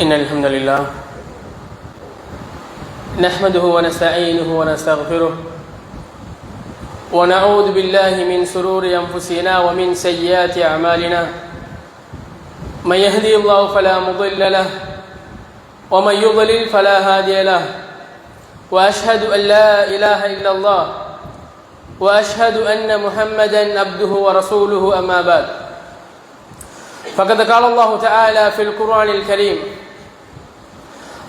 إن الحمد لله نحمده ونستعينه ونستغفره ونعوذ بالله من شرور أنفسنا ومن سيئات أعمالنا من يهدي الله فلا مضل له ومن يضلل فلا هادي له وأشهد أن لا إله إلا الله وأشهد أن محمدا عبده ورسوله أما بعد فقد قال الله تعالى في القرآن الكريم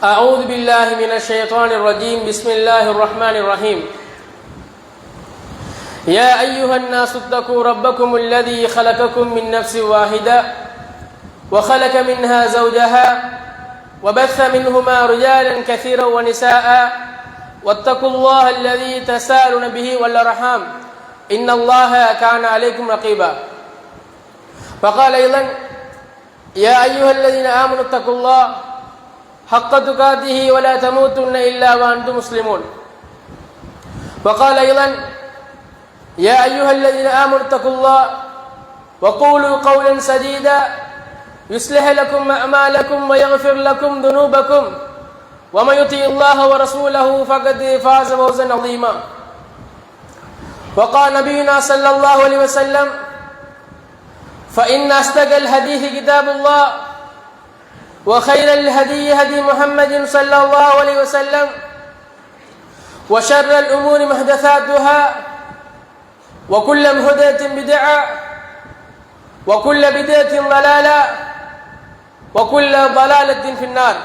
أعوذ بالله من الشيطان الرجيم بسم الله الرحمن الرحيم يا أيها الناس اتقوا ربكم الذي خلقكم من نفس واحدة وخلق منها زوجها وبث منهما رجالا كثيرا ونساء واتقوا الله الذي تساءلون به والأرحام إن الله كان عليكم رقيبا فقال أيضا يا أيها الذين آمنوا اتقوا الله حق تقاته ولا تموتن إلا وأنتم مسلمون وقال أيضا يا أيها الذين آمنوا اتقوا الله وقولوا قولا سديدا يصلح لكم أعمالكم ويغفر لكم ذنوبكم ومن يطع الله ورسوله فقد فاز فوزا عظيما وقال نبينا صلى الله عليه وسلم فإن أصدق الحديث كتاب الله وخير الهدي هدي محمد صلى الله عليه وسلم وشر الأمور محدثاتها وكل محدثة بدعة وكل بدعة ضلالة وكل ضلالة في النار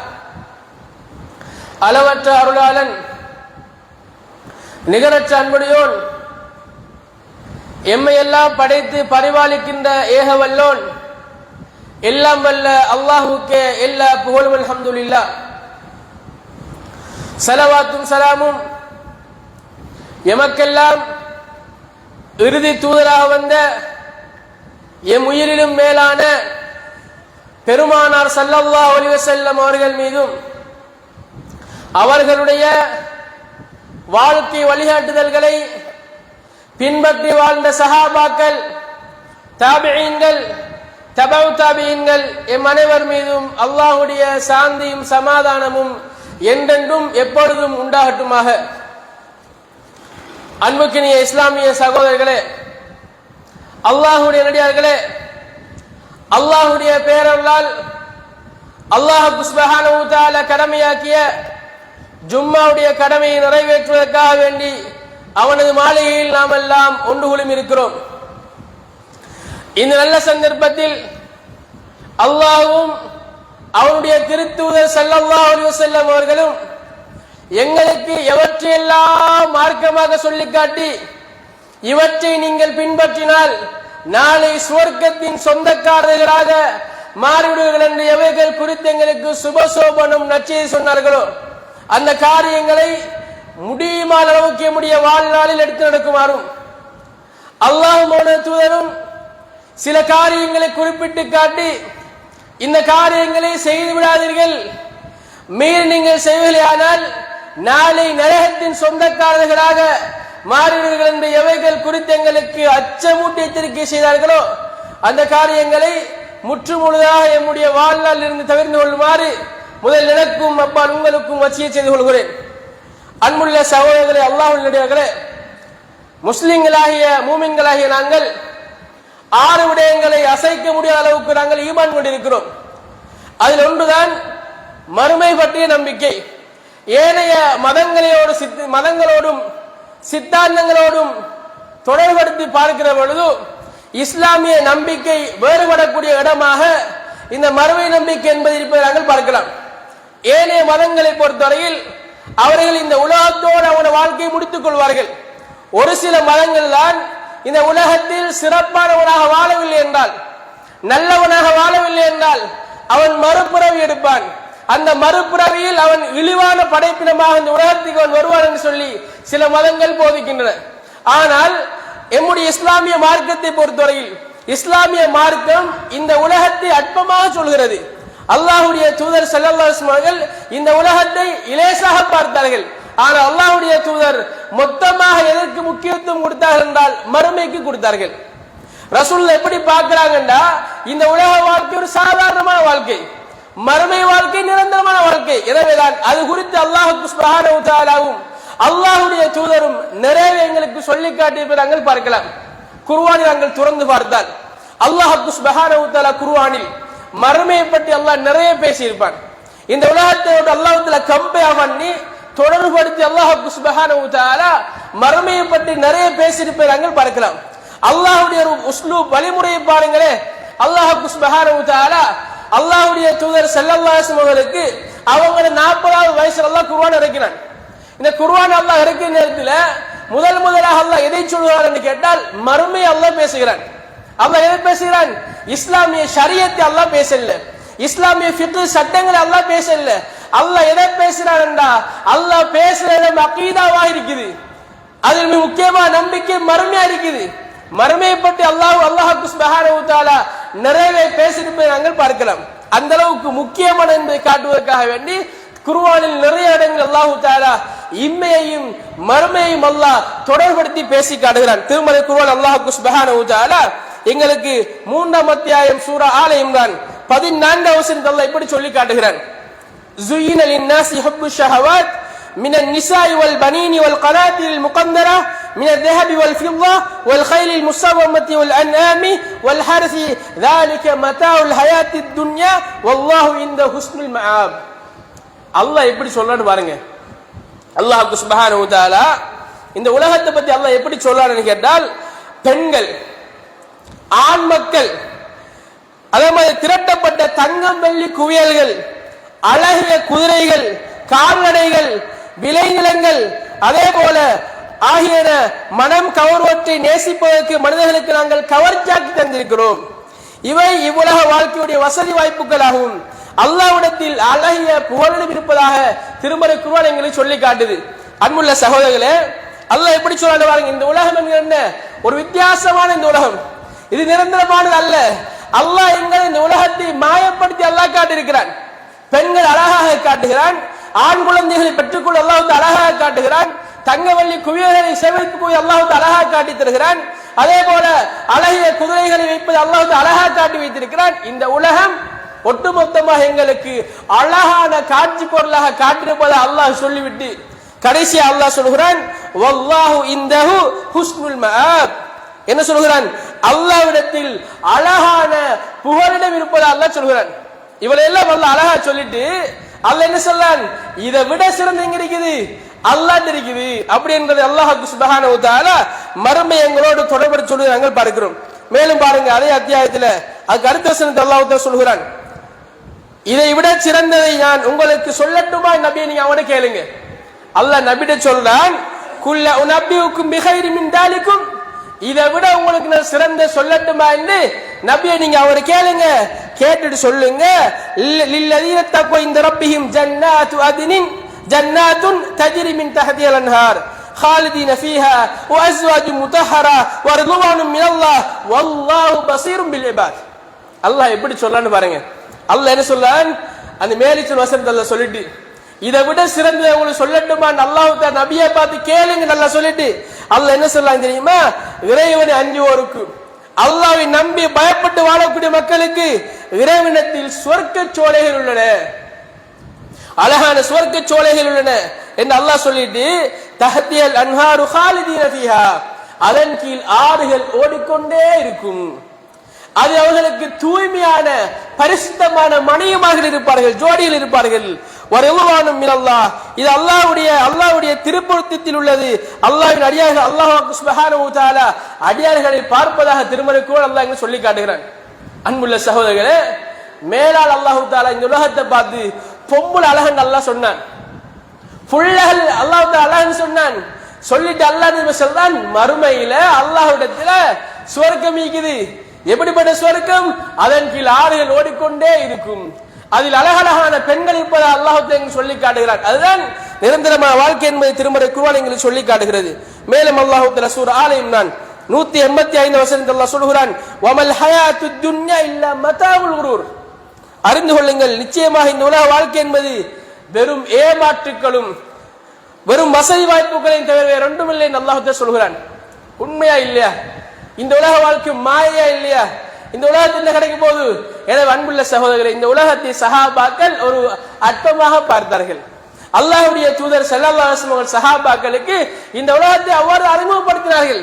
அளவற்ற அருளாளன் நிகரற்ற அன்புடையோன் எம்மையெல்லாம் படைத்து பரிபாலிக்கின்ற ஏகவல்லோன் எல்லாம் வல்ல அல்லாஹுக்கே எல்லா புகழும் அல்ஹம்துலில்லாஹ். ஸலவாத்தும் ஸலாமும் எமக்கெல்லாம் இறுதி தூதராக வந்த எம் உயிரிலும் மேலான பெருமானார் ஸல்லல்லாஹு அலைஹி வஸல்லம் அவர்கள் மீதும் அவர்களுடைய வாழ்க்கை வழிகாட்டுதல்களை பின்பற்றி வாழ்ந்த சஹாபாக்கள், தாபிஈன்கள், தபவு தாபிஈன்கள் எம் அனைவர் மீதும் அல்லாஹுடைய சாந்தியும் சமாதானமும் என்றென்றும் எப்பொழுதும் உண்டாகட்டுமாக. அன்புக்கினிய இஸ்லாமிய சகோதரர்களே, அல்லாஹுடைய நடிகார்களே, அல்லாஹுடைய பேரருளால் அல்லாஹ் சுப்ஹானஹு வ தஆலா கடமையாக்கிய ஜும்மாவுடைய கடமையை நிறைவேற்றுவதற்காக வேண்டி அவனது மாளிகையில் நாம் எல்லாம் ஒன்று குழுமி இருக்கிறோம். இந்த நல்ல சந்தர்ப்பத்தில் அல்லாஹ்வும் அவனுடைய திருத்தூதர் ஸல்லல்லாஹு அலைஹி வஸல்லம் அவர்களும் எங்களுக்கு எவற்றையெல்லாம் மார்க்கமாக சொல்லிக் காட்டி இவற்றை நீங்கள் பின்பற்றினால் நாளை சுவர்க்கத்தின் சொந்தக்காரர்களாக மாறிவிடுவீர்கள் என்று எவைகள் குறித்து எங்களுக்கு சுபசோபனம் நற்செய்தி சொன்னார்களோ அந்த காரியங்களை முடியுமான அளவுக்கு நம்முடைய வாழ்நாளில் எடுத்து நடக்குமாறும் அல்லாஹ்வுடைய தூதரும் சில காரியங்களை குறிப்பிட்டு காட்டி இந்த காரியங்களை செய்து விடாதீர்கள், மீறி நீங்கள் செய்வீர்களானால் நாளை நரகத்தின் சொந்தக்காரர்களாக மாறிவிடுவீர்கள் என்று எவைகள் குறித்து எங்களுக்கு அச்சமூட்டி எச்சரிக்கை செய்தார்களோ அந்த காரியங்களை முற்றுமுழுதாக நம்முடைய வாழ்நாளில் இருந்து தவிர்த்து கொள்ளுமாறு முதல் எனக்கும் அப்பால் உங்களுக்கும் வசியத் செய்து கொள்கிறேன். அன்புள்ள சகோதரர்களே, அல்லாஹ்வுடைய முஸ்லிம்களாகிய மூமின்களாகிய நாங்கள் 6 விடயங்களை அசைக்க முடியாத அளவுக்கு நாங்கள் ஈமான் கொண்டிருக்கிறோம். அதில் ஒன்றுதான் மறுமை பற்றிய நம்பிக்கை. ஏனைய மதங்களோடும் சித்தாந்தங்களோடும் தொடர்படுத்தி பார்க்கிற பொழுது இஸ்லாமிய நம்பிக்கை வேறுபடக்கூடிய இடமாக இந்த மறுமை நம்பிக்கை என்பது இருப்பதை நாங்கள் பார்க்கலாம். ஏனைய மதங்களை பொறுத்தவரையில் அவர்கள் இந்த உலகத்தோடு அவன வாழ்க்கையை முடித்துக் கொள்வார்கள். ஒரு சில மதங்கள் தான் இந்த உலகத்தில் சிறப்பானவனாக வாழவில்லை என்றால், நல்லவனாக வாழவில்லை என்றால் அவன் மறுபிறவி எடுப்பான். அந்த மறுபிறவியில் அவன் இழிவான படைப்பினமாக இந்த உலகத்துக்கு அவன் வருவான் என்று சொல்லி சில மதங்கள் போதிக்கின்றன. ஆனால் எம்முடைய இஸ்லாமிய மார்க்கத்தை பொறுத்தவரையில் இஸ்லாமிய மார்க்கம் இந்த உலகத்தை அற்பமாக சொல்கிறது. அல்லாஹ்வுடைய தூதர் ஸல்லல்லாஹு அலைஹி வஸல்லம் இந்த உலகத்தை இலேசாக பார்த்தார்கள். ஆனால் அல்லாஹ்வுடைய தூதர் மொத்தமாக எதற்கு முக்கியத்துவம் கொடுத்தார்கள் என்றால் மறுமைக்கு கொடுத்தார்கள். ரசூல் எப்படி பார்க்கிறாங்கன்னா இந்த உலக வாழ்க்கை ஒரு சாதாரணமான வாழ்க்கை, மறுமை வாழ்க்கை நிரந்தரமான வாழ்க்கை. எனவேதான் அது குறித்து அல்லாஹ் சுப்ஹானஹு வ தஆலாவும் அல்லாஹ்வுடைய தூதரும் நிறைய எங்களுக்கு சொல்லி காட்டியிருப்பதை நாங்கள் பார்க்கலாம். குர்ஆனை நாங்கள் துறந்து பார்த்தால் அல்லாஹ் சுப்ஹானஹு வ தஆலா குர்ஆனில் மறுமையை பற்றி அல்லாஹ் நிறைய பேசியிருப்பான். இந்த உலகத்தோடு அல்லாஹ்வுல கம்பேர் பண்ணி தொடர்புபடுத்தி அல்லாஹ் சுப்ஹானஹு வ தஆலா மறுமையை பற்றி நிறைய பேசியிருப்பதை நாங்கள் பார்க்கலாம். அல்லாஹ்வுடைய ஒரு உஸ்லூப் வழிமுறையை பாருங்களே. அல்லாஹ் சுப்ஹானஹு வ தஆலா அல்லாஹ்வுடைய தூதர் ஸல்லல்லாஹு அலைஹி வஸல்லம் அவர்களுக்கு அவங்க 40வது வயசுல அல்லாஹ் குர்ஆன் இறக்கினான். இந்த குர்ஆன் அல்லாஹ் இறக்கிற நேரத்தில் முதலாக அல்லாஹ் எதை சொல்கிறார் என்று கேட்டால் மறுமை அல்லாஹ் பேசுகிறான். அல்லாஹ் எதை பேசுகிறான்? இஸ்லாமிய ஷரியத்தை அல்லாஹ் பேசல, இஸ்லாமிய ஃபிக்ஹ் சட்டங்களை அல்லாஹ் பேசல. அல்லாஹ் எதை பேசுறான் என்றா அல்லாஹ் பேசுறது அகீதாவா இருக்குது. அதில் மிக முக்கியமான நம்பிக்கை மறுமையா இருக்குது. மறுமையை பற்றி அல்லாஹ் சுப்ஹானஹு வ தஆலா நிறைய பேசியிருப்பதை நாங்கள் பார்க்கலாம். அந்த அளவுக்கு முக்கியமான என்பதை காட்டுவதற்காக வேண்டி குர்ஆனில் நிறைய இடங்கள் அல்லாஹ் தஆலா இம்மையையும் மறுமையையும் அல்லாஹ் தொடர்படுத்தி பேசி காட்டுகிறான். திருமறை குர்ஆன் அல்லாஹ் சுப்ஹானஹு வ தஆலா எங்களுக்கு 3ஆம் அத்தியாயம் சூரா ஆல இம்ரான் 14வது வசனத்தில் அல்லாஹ் இப்படி சொல்லி காட்டுகிறான். زُيِّنَ لِلنَّاسِ حُبُّ الشَّهَوَاتِ مِنَ النِّسَاءِ وَالْبَنِينِ وَالْقَنَاطِيرِ الْمُقَنطَرَةِ من الذهب والفضة والخيل المسومة والأنعام والحرث ذلك متاع الحياة الدنيا والله عنده حسن المآب. அல்லாஹ் எப்படி சொல்றான்னு பாருங்க. அல்லாஹ் சுப்ஹானஹு வ தஆலா இந்த உலகத்தை பத்தி அல்லாஹ் எப்படி சொல்றான்னு கேட்டால் பெண்கள், ஆண் மக்கள், அதே மாதிரி திரட்டப்பட்ட தங்கம் வெள்ளி குவியல்கள், அழகிய குதிரைகள், கால்நடைகள், விளைநிலங்கள், அதே போல ஆகியன மனம் கவர்வற்றை நேசிப்பதற்கு மனிதர்களுக்கு நாங்கள் கவர்ச்சியாக்கி தந்திருக்கிறோம். இவை இவ்வுலக வாழ்க்கையுடைய வசதி வாய்ப்புகளாகவும் அல்லாஹ்விடத்தில் அழகிய புகழும் இருப்பதாக திருமறை குர்ஆன் எங்களுக்கு சொல்லி காட்டுது. அன்புள்ள சகோதரர்களே, அல்லாஹ் எப்படி சொல்றாரு பாருங்க. இந்த உலகம் என்ன ஒரு வித்தியாசமான இந்த உலகம், இது நிரந்தரமானது அல்ல. அல்லாஹ் எங்களை இந்த உலகத்தை மாயப்படுத்தி அல்லாஹ் காட்டியிருக்கிறான். பெண்கள் அழகாக காட்டுகிறான், ஆண் குழந்தைகளை பெற்றுக்கொள்ள அல்லாஹ் அழகாக காட்டுகிறான், தங்கவள்ளி குவியல்களை சேவைக்கு போய் அல்லாஹ் அழகாக காட்டி தருகிறான். அதே போல அழகிய குதிரைகளை வைப்பது அல்லாஹ் அழகாக காட்டி வைத்திருக்கிறான். இந்த உலகம் ஒட்டுமொத்தமாக எங்களுக்கு அழகான காட்சி பொருளாக காட்டியிருப்பதை அல்லாஹ் சொல்லிவிட்டு கடைசியா அல்லாஹ் சொல்கிறான், வல்லாஹு இந்தஹு ஹுஸ்னுல் மஆப். என்ன சொல்கிறான்? அல்லாஹ்விடத்தில் அழகான புகலிடம் இருப்பதை அல்லாஹ் சொல்கிறான். இவளெல்லாம் அல்லாஹ் அழகா சொல்லிட்டு அல்லாஹ் என்ன சொல்றான்? இதை விட சிறந்த எங்க இருக்குது? அல்லாஹ் இருக்குது. அப்படி என்பதை அல்லாஹ் சுப்ஹானஹு வ தஆலா மறுமை எங்களோடு தொடர்பு சொல்லி நாங்கள் பார்க்கிறோம். மேலும் பாருங்க, அதே அத்தியாயத்தில் அதுக்கு அடுத்த வசனத்தை அல்லாஹ் சொல்கிறான், இதை விட சிறந்ததை நான் உங்களுக்கு சொல்லட்டுமா நபியை? நீங்க அவனை கேளுங்க. அல்லாஹ் நபியிட சொல்றான், குல்ல உனபியுக்கும் பிகைரி மின் தாலிக்கும், இதை விட உங்களுக்கு நான் சிறந்த சொல்லட்டுமா என்று நபியை நீங்க அவரை கேளுங்க. கேட்டுட்டு சொல்லுங்க, லில்லதீன தக்வா இந்த ரப்பிஹிம் ஜன்னாத்து அத்னின் ஜன்னாத்துன் தஜ்ரி மின் தஹ்திஹல் அன்ஹார் خالدين فيها وازواج مطهره ورضوان من الله والله بصير بالعباد. அல்லாஹ் எப்படி சொல்றான்னு பாருங்க. அல்லாஹ் என்ன சொல்றான்? அந்த மேலிச்ச வசனத்தை அல்லாஹ் சொல்லிட்டு இதை விட சிறந்ததை உங்களுக்கு சொல்லட்டுமா அல்லாஹ் நபியை பார்த்து கேளுங்க நல்லா சொல்லிட்டு அல்லாஹ் என்ன சொல்றான் தெரியுமா? இறைவனை அஞ்சுவோருக்கு, அல்லாஹ்வை நம்பி பயப்பட்டு வாழக்கூடிய மக்களுக்கு இறைவனத்தில் சொர்க்க சோலைகள் உள்ளன, அழகான சொர்க்க சோலைகள் உள்ளன என்று அல்லாஹ் சொல்லிட்டு தஹ்தியல் அன்ஹாரு காலிதீன ஃபீஹா, அதன் கீழ் ஆறுகள் ஓடிக்கொண்டே இருக்கும், அது அவர்களுக்கு தூய்மையான பரிசுத்தமான மணியமாக இருப்பார்கள், ஜோடியில் இருப்பார்கள். வரிதுவானும் மினல்லாஹ், இது அல்லாஹ்வுடைய திருப்பொருத்தத்தில் உள்ளது. அல்லாஹ்வின் அடியார்கள் அல்லாஹ் சுப்ஹானஹு வ தஆலா அடியார்களை பார்ப்பதாக திருமறைக்குள் அல்லாஹ் இங்க சொல்லி காட்டுகிறான். அன்புள்ள சகோதரர்களே, மேலால் அல்லாஹ் தஆலா இந்த உலகத்தை பார்த்து பொம்புல அழகன் அல்லாஹ் சொன்னான், புள்ளகள் அல்லாஹ் அழகன் சொன்னான். சொல்லிட்டு அல்லாஹ் சொல்றான், மறுமையில அல்லாஹ்விடத்துல சுவர்க்கம் இருக்குது. எப்படிப்பட்ட சுவர்க்கம்? அதன் கீழ் ஆறுகள் ஓடிக்கொண்டே இருக்கும், அதில் அழகழகான பெண்கள் இருப்பதை அல்லாஹ் சொல்லி காட்டுகிறான். அதுதான் நிரந்தரமான வாழ்க்கை என்பதை திருமறை குர்ஆன் எங்களுக்கு சொல்லி காட்டுகிறது. மேலும் அல்லாஹ் சூரா ஆல இம்ரான் 185 வசனத்தில் அல்லாஹ் சொல்கிறான், வமல் ஹயாத்துத் துன்யா இல்லா மதாஉல் குரூர். அறிந்து கொள்ளுங்கள், நிச்சயமாக இந்த உலக வாழ்க்கை என்பது வெறும் ஏமாற்றுக்களும் வெறும் வசதி வாய்ப்புகளையும் தவிர வேற ஒன்றுமில்லை என்று அல்லாஹ் சொல்கிறான். உண்மையா இல்லையா? இந்த உலக வாழ்க்கை மாயா இல்லையா? இந்த உலகத்தில் கிடைக்கும் போது. எனவே அன்புள்ள சகோதரர்களே, இந்த உலகத்தை சஹாபாக்கள் ஒரு அற்பமாக பார்த்தார்கள். அல்லாஹ்வுடைய தூதர் ஸல்லல்லாஹு அலைஹி வஸல்லம் சஹாபாக்களுக்கு இந்த உலகத்தை அவ்வாறு அறிமுகப்படுத்தினார்கள்.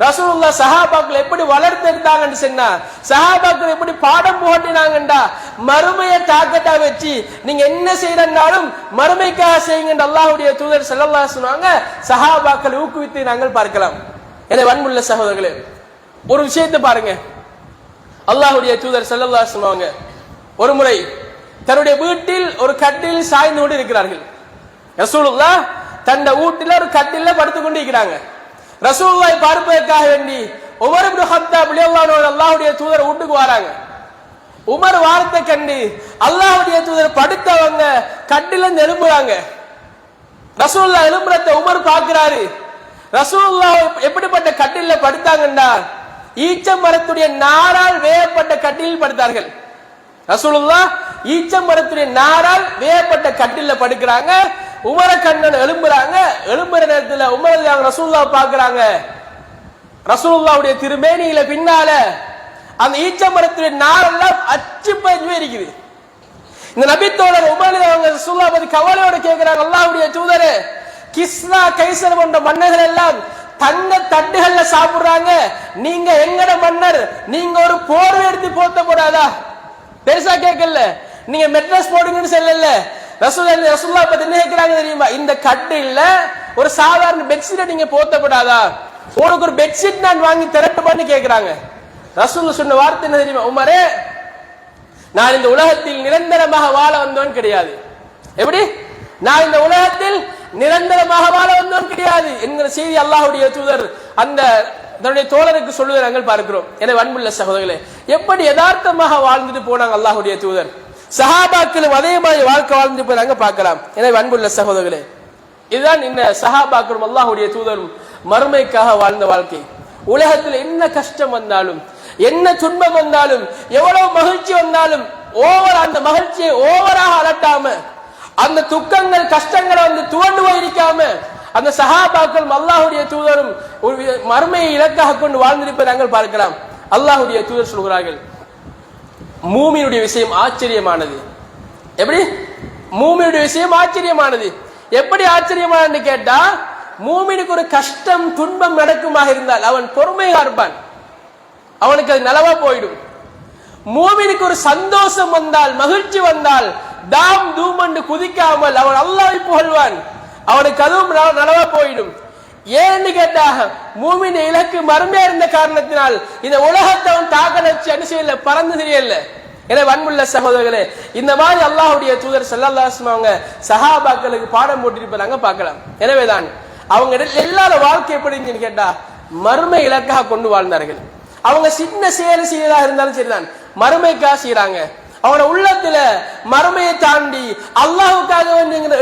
ரசூலுல்லாஹ் சஹாபாக்கள் எப்படி வளர்த்தெடுத்தாங்கன்னு சொன்னா, சஹாபாக்கள் எப்படி பாடம் புகட்டினாங்கண்டா, மறுமையை டார்கெட்டா வச்சு நீங்க என்ன செய்யறனாலும் மறுமைக்காக செய்யுங்க என்று அல்லாஹ்வுடைய தூதர் ஸல்லல்லாஹு அலைஹி வஸல்லம் சஹாபாக்கள் ஊக்குவித்து நாங்கள் பார்க்கலாம். எனவே அன்புள்ள சகோதரர்களே, ஒரு விஷயத்தை பாருங்க. அல்லாஹ்வுடைய தூதர் ஸல்லல்லாஹு அலைஹி வஸல்லம் ஒரு முறை தன்னுடைய வீட்டில் ஒரு கட்டில் சாய்ந்து கொண்டு இருக்கிறார்கள். ரசூலுல்லாஹ் தன்னுடைய வீட்டில் ஒரு கட்டில படுத்துக் கொண்டு இருக்கிறாங்க. ரசூலுல்லாஹை பார்ப்பதற்காக வேண்டி உமர் இப்னு கத்தாப் ரலியல்லாஹு அன்ஹு அல்லாஹ்வுடைய தூதர் வீட்டுக்கு வராங்க. உமர் வாரத்தை கண்டு அல்லாஹ்வுடைய தூதர் படுத்தவங்க கட்டில எழும்புறாங்க. ரசூலுல்லாஹ் எழும்புறத உமர் பார்க்கிறாரு. ரசூலுல்லாஹ் எப்படிப்பட்ட கட்டில படுத்தாங்கண்டா, ஈச்ச மரத்துடைய நாரால் வேயப்பட்ட கட்டிலில் படுத்தார்கள். ரசூலுல்லாஹ் ஈச்ச மரத்துடைய நாரால் வேயப்பட்ட கட்டில படுக்கிறாங்க. உமர கண்ணன் எழும்புறாங்க. எழும்புற நேரத்தில் உமர் ரசூலுல்லாஹ் பார்க்கிறாங்க. ரசூலுல்லாஹ்வுடைய திருமேனியில பின்னால அந்த ஈச்ச மரத்துடைய நாரெல்லாம் அச்சு பஞ்சு இருக்குது. இந்த நபித்தோழர் உமர் அவங்க ரசூலுல்லாஹ் பத்தி கவலையோட கேட்கிறாங்க, அல்லாஹ்வுடைய தூதரே, கிஸ்ரா கைசர் போன்ற மன்னர்கள் எல்லாம் தங்க தட்டுகள்ல சாப்பிடுறாங்க, நீங்க எங்கட மன்னர், நீங்க ஒரு போர்வை எடுத்து போத்த போறாதா? பெருசா கேட்கல, நீங்க மெட்ரஸ் போடுங்கன்னு சொல்லல. ரசூலுல்லாஹ் பத்தி என்ன கேட்கிறாங்க தெரியுமா? இந்த கட்டில்ல ஒரு சாதாரண பெட்ஷீட் நீங்க போத்தப்படாதா? உனக்கு ஒரு பெட்ஷீட் நான் வாங்கி திரட்டுமான்னு கேட்கிறாங்க. ரசூலுல்லாஹ் சொன்ன வார்த்தை என்ன தெரியுமா? உமரே, நான் இந்த உலகத்தில் நிரந்தரமாக வாழ வந்தவன் கிடையாது. எப்படி? நான் இந்த உலகத்தில் நிரந்தரமாக வாழ வந்தவன் கிடையாது என்கிற செய்தி அல்லாஹ்வுடைய தூதர் அந்த தன்னுடைய தோழருக்கு சொல்லுவதை நாங்கள் பார்க்கிறோம். எனவே அன்புள்ள சகோதரர்களே, எப்படி யதார்த்தமாக வாழ்ந்துட்டு போனாங்க அல்லாஹ்வுடைய தூதர். சஹாபாக்களும் அதே மாதிரி வாழ்க்கை வாழ்ந்து போய் நாங்க பார்க்கலாம். எனவே அன்புள்ள சகோதரர்களே, இதுதான் இந்த சஹாபாக்களும் அல்லாஹ்வுடைய தூதரும் மறுமைக்காக வாழ்ந்த வாழ்க்கை. உலகத்தில் என்ன கஷ்டம் வந்தாலும், என்ன துன்பம் வந்தாலும், எவ்வளவு மகிழ்ச்சி வந்தாலும் அந்த மகிழ்ச்சியை ஓவராக அலட்டாம, அந்த துக்கங்கள் கஷ்டங்களை வந்து துவண்டு போயிருக்காம, அந்த சஹாபாக்களும் அல்லாஹ்வுடைய தூதரும் ஒரு மறுமையை இலக்காக கொண்டு வாழ்ந்திருப்பதை நாங்கள் பார்க்கலாம். அல்லாஹ்வுடைய தூதர் சொல்கிறார்கள், மூமினுடைய விஷயம் ஆச்சரியமானது. எப்படி? மூமினுடைய விஷயம் ஆச்சரியமானது. எப்படி ஆச்சரியமானது கேட்டா, மூமினுக்கு ஒரு கஷ்டம் துன்பம் நடக்குமாக இருந்தால் அவன் பொறுமையா இருப்பான், அவனுக்கு அது நலவா போயிடும். மூமினுக்கு ஒரு சந்தோஷம் வந்தால், மகிழ்ச்சி வந்தால் தாம் தூம் என்று குதிக்காமல் அவன் அல்லாஹ்வை புகழ்வான், அவனுக்கு அதுவும் நலவா போயிடும். ஏன்னு கேட்டா, மூமின் இலக்கு மறுமையா இருந்த காரணத்தினால் இந்த உலகத்தை அவன் தாக்க வச்சு அனுசையில பறந்து தெரியல. எனவே அன்புள்ள சகோதரர்களே, இந்த மாதிரி அல்லாஹ்வுடைய தூதர் ஸல்லல்லாஹு அலைஹி வஸல்லம் அவங்க சஹாபாக்களுக்கு பாடம் போட்டிருப்பாங்க பார்க்கலாம். எனவேதான் அவங்க எல்லாரும் வாழ்க்கை எப்படி இருந்துன்னு கேட்டா, மறுமை இலக்காக கொண்டு வாழ்ந்தார்கள். அவங்க சின்ன செயல் செய்யறதா இருந்தாலும் சரிதான், மறுமைக்காக செய்யறாங்க. அவனோட உள்ளத்துல மறுமையை தாண்டி அல்லாஹ்வுக்காக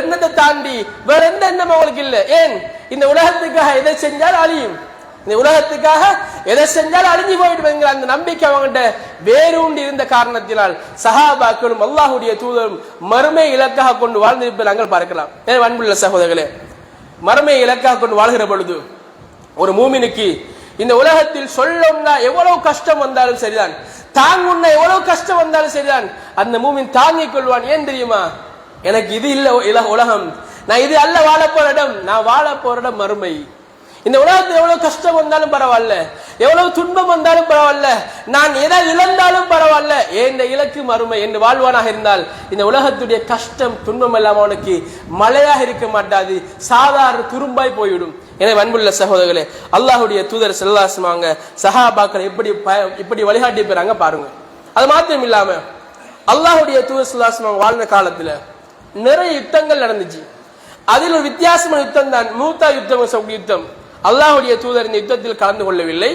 எண்ணத்தை தாண்டி வேற எந்த எண்ணம் அவங்களுக்கு இல்லை. ஏன்? இந்த உலகத்துக்காக எதை செஞ்சால் அழியும், இந்த உலகத்துக்காக எதை செஞ்சாலும் அழிஞ்சு போயிடும் என்கிற அந்த நம்பிக்கை அவங்ககிட்ட வேரூண்டி இருந்த காரணத்தினால் சஹாபாக்களும் அல்லாஹ்வுடைய தூதரும் மறுமை இலக்காக கொண்டு வாழ்ந்திருப்பதை நாங்கள் பார்க்கலாம். அன்புள்ள சகோதரர்களே, மறுமை இலக்காக கொண்டு வாழ்கிற பொழுது ஒரு மூமினுக்கு இந்த உலகத்தில் சொல்லணும்னா எவ்வளவு கஷ்டம் வந்தாலும் சரிதான், தாங்குன்னா எவ்வளவு கஷ்டம் வந்தாலும் சரிதான், அந்த மூமின் தாங்கிக் கொள்வான். ஏன் தெரியுமா? எனக்கு இது இல்ல உலகம், நான் இது அல்ல வாழ போற இடம், நான் வாழ போற இடம் மறுமை. இந்த உலகத்தில் எவ்வளவு கஷ்டம் வந்தாலும் பரவாயில்ல, எவ்வளவு துன்பம் வந்தாலும் பரவாயில்ல, நான் எதை இழந்தாலும் பரவாயில்ல, இந்த இலக்கு மறுமை என்று வாழ்வானாக இருந்தால் இந்த உலகத்துடைய கஷ்டம் துன்பம் எல்லாம் அவனுக்கு மழையாக இருக்க மாட்டாது, சாதாரண துரும்பாய் போய்விடும். எனவே அன்புள்ள சகோதரர்களே, அல்லாஹ்வுடைய தூதர் ஸல்லல்லாஹு அலைஹி வஸல்லம் சஹாபாக்களை எப்படி வழிகாட்டி போறாங்க பாருங்க. அது மாத்திரம் இல்லாம அல்லாஹ்வுடைய தூதர் ஸல்லல்லாஹு அலைஹி வஸல்லம் வாழ்ந்த காலத்துல நிறைய யுத்தங்கள் நடந்துச்சு. அதில் ஒரு வித்தியாசமான யுத்தம் தான் மூத்தா யுத்தம். அல்லாஹ்வுடைய தூதர் இந்த யுத்தத்தில் கலந்து கொள்ளவில்லை,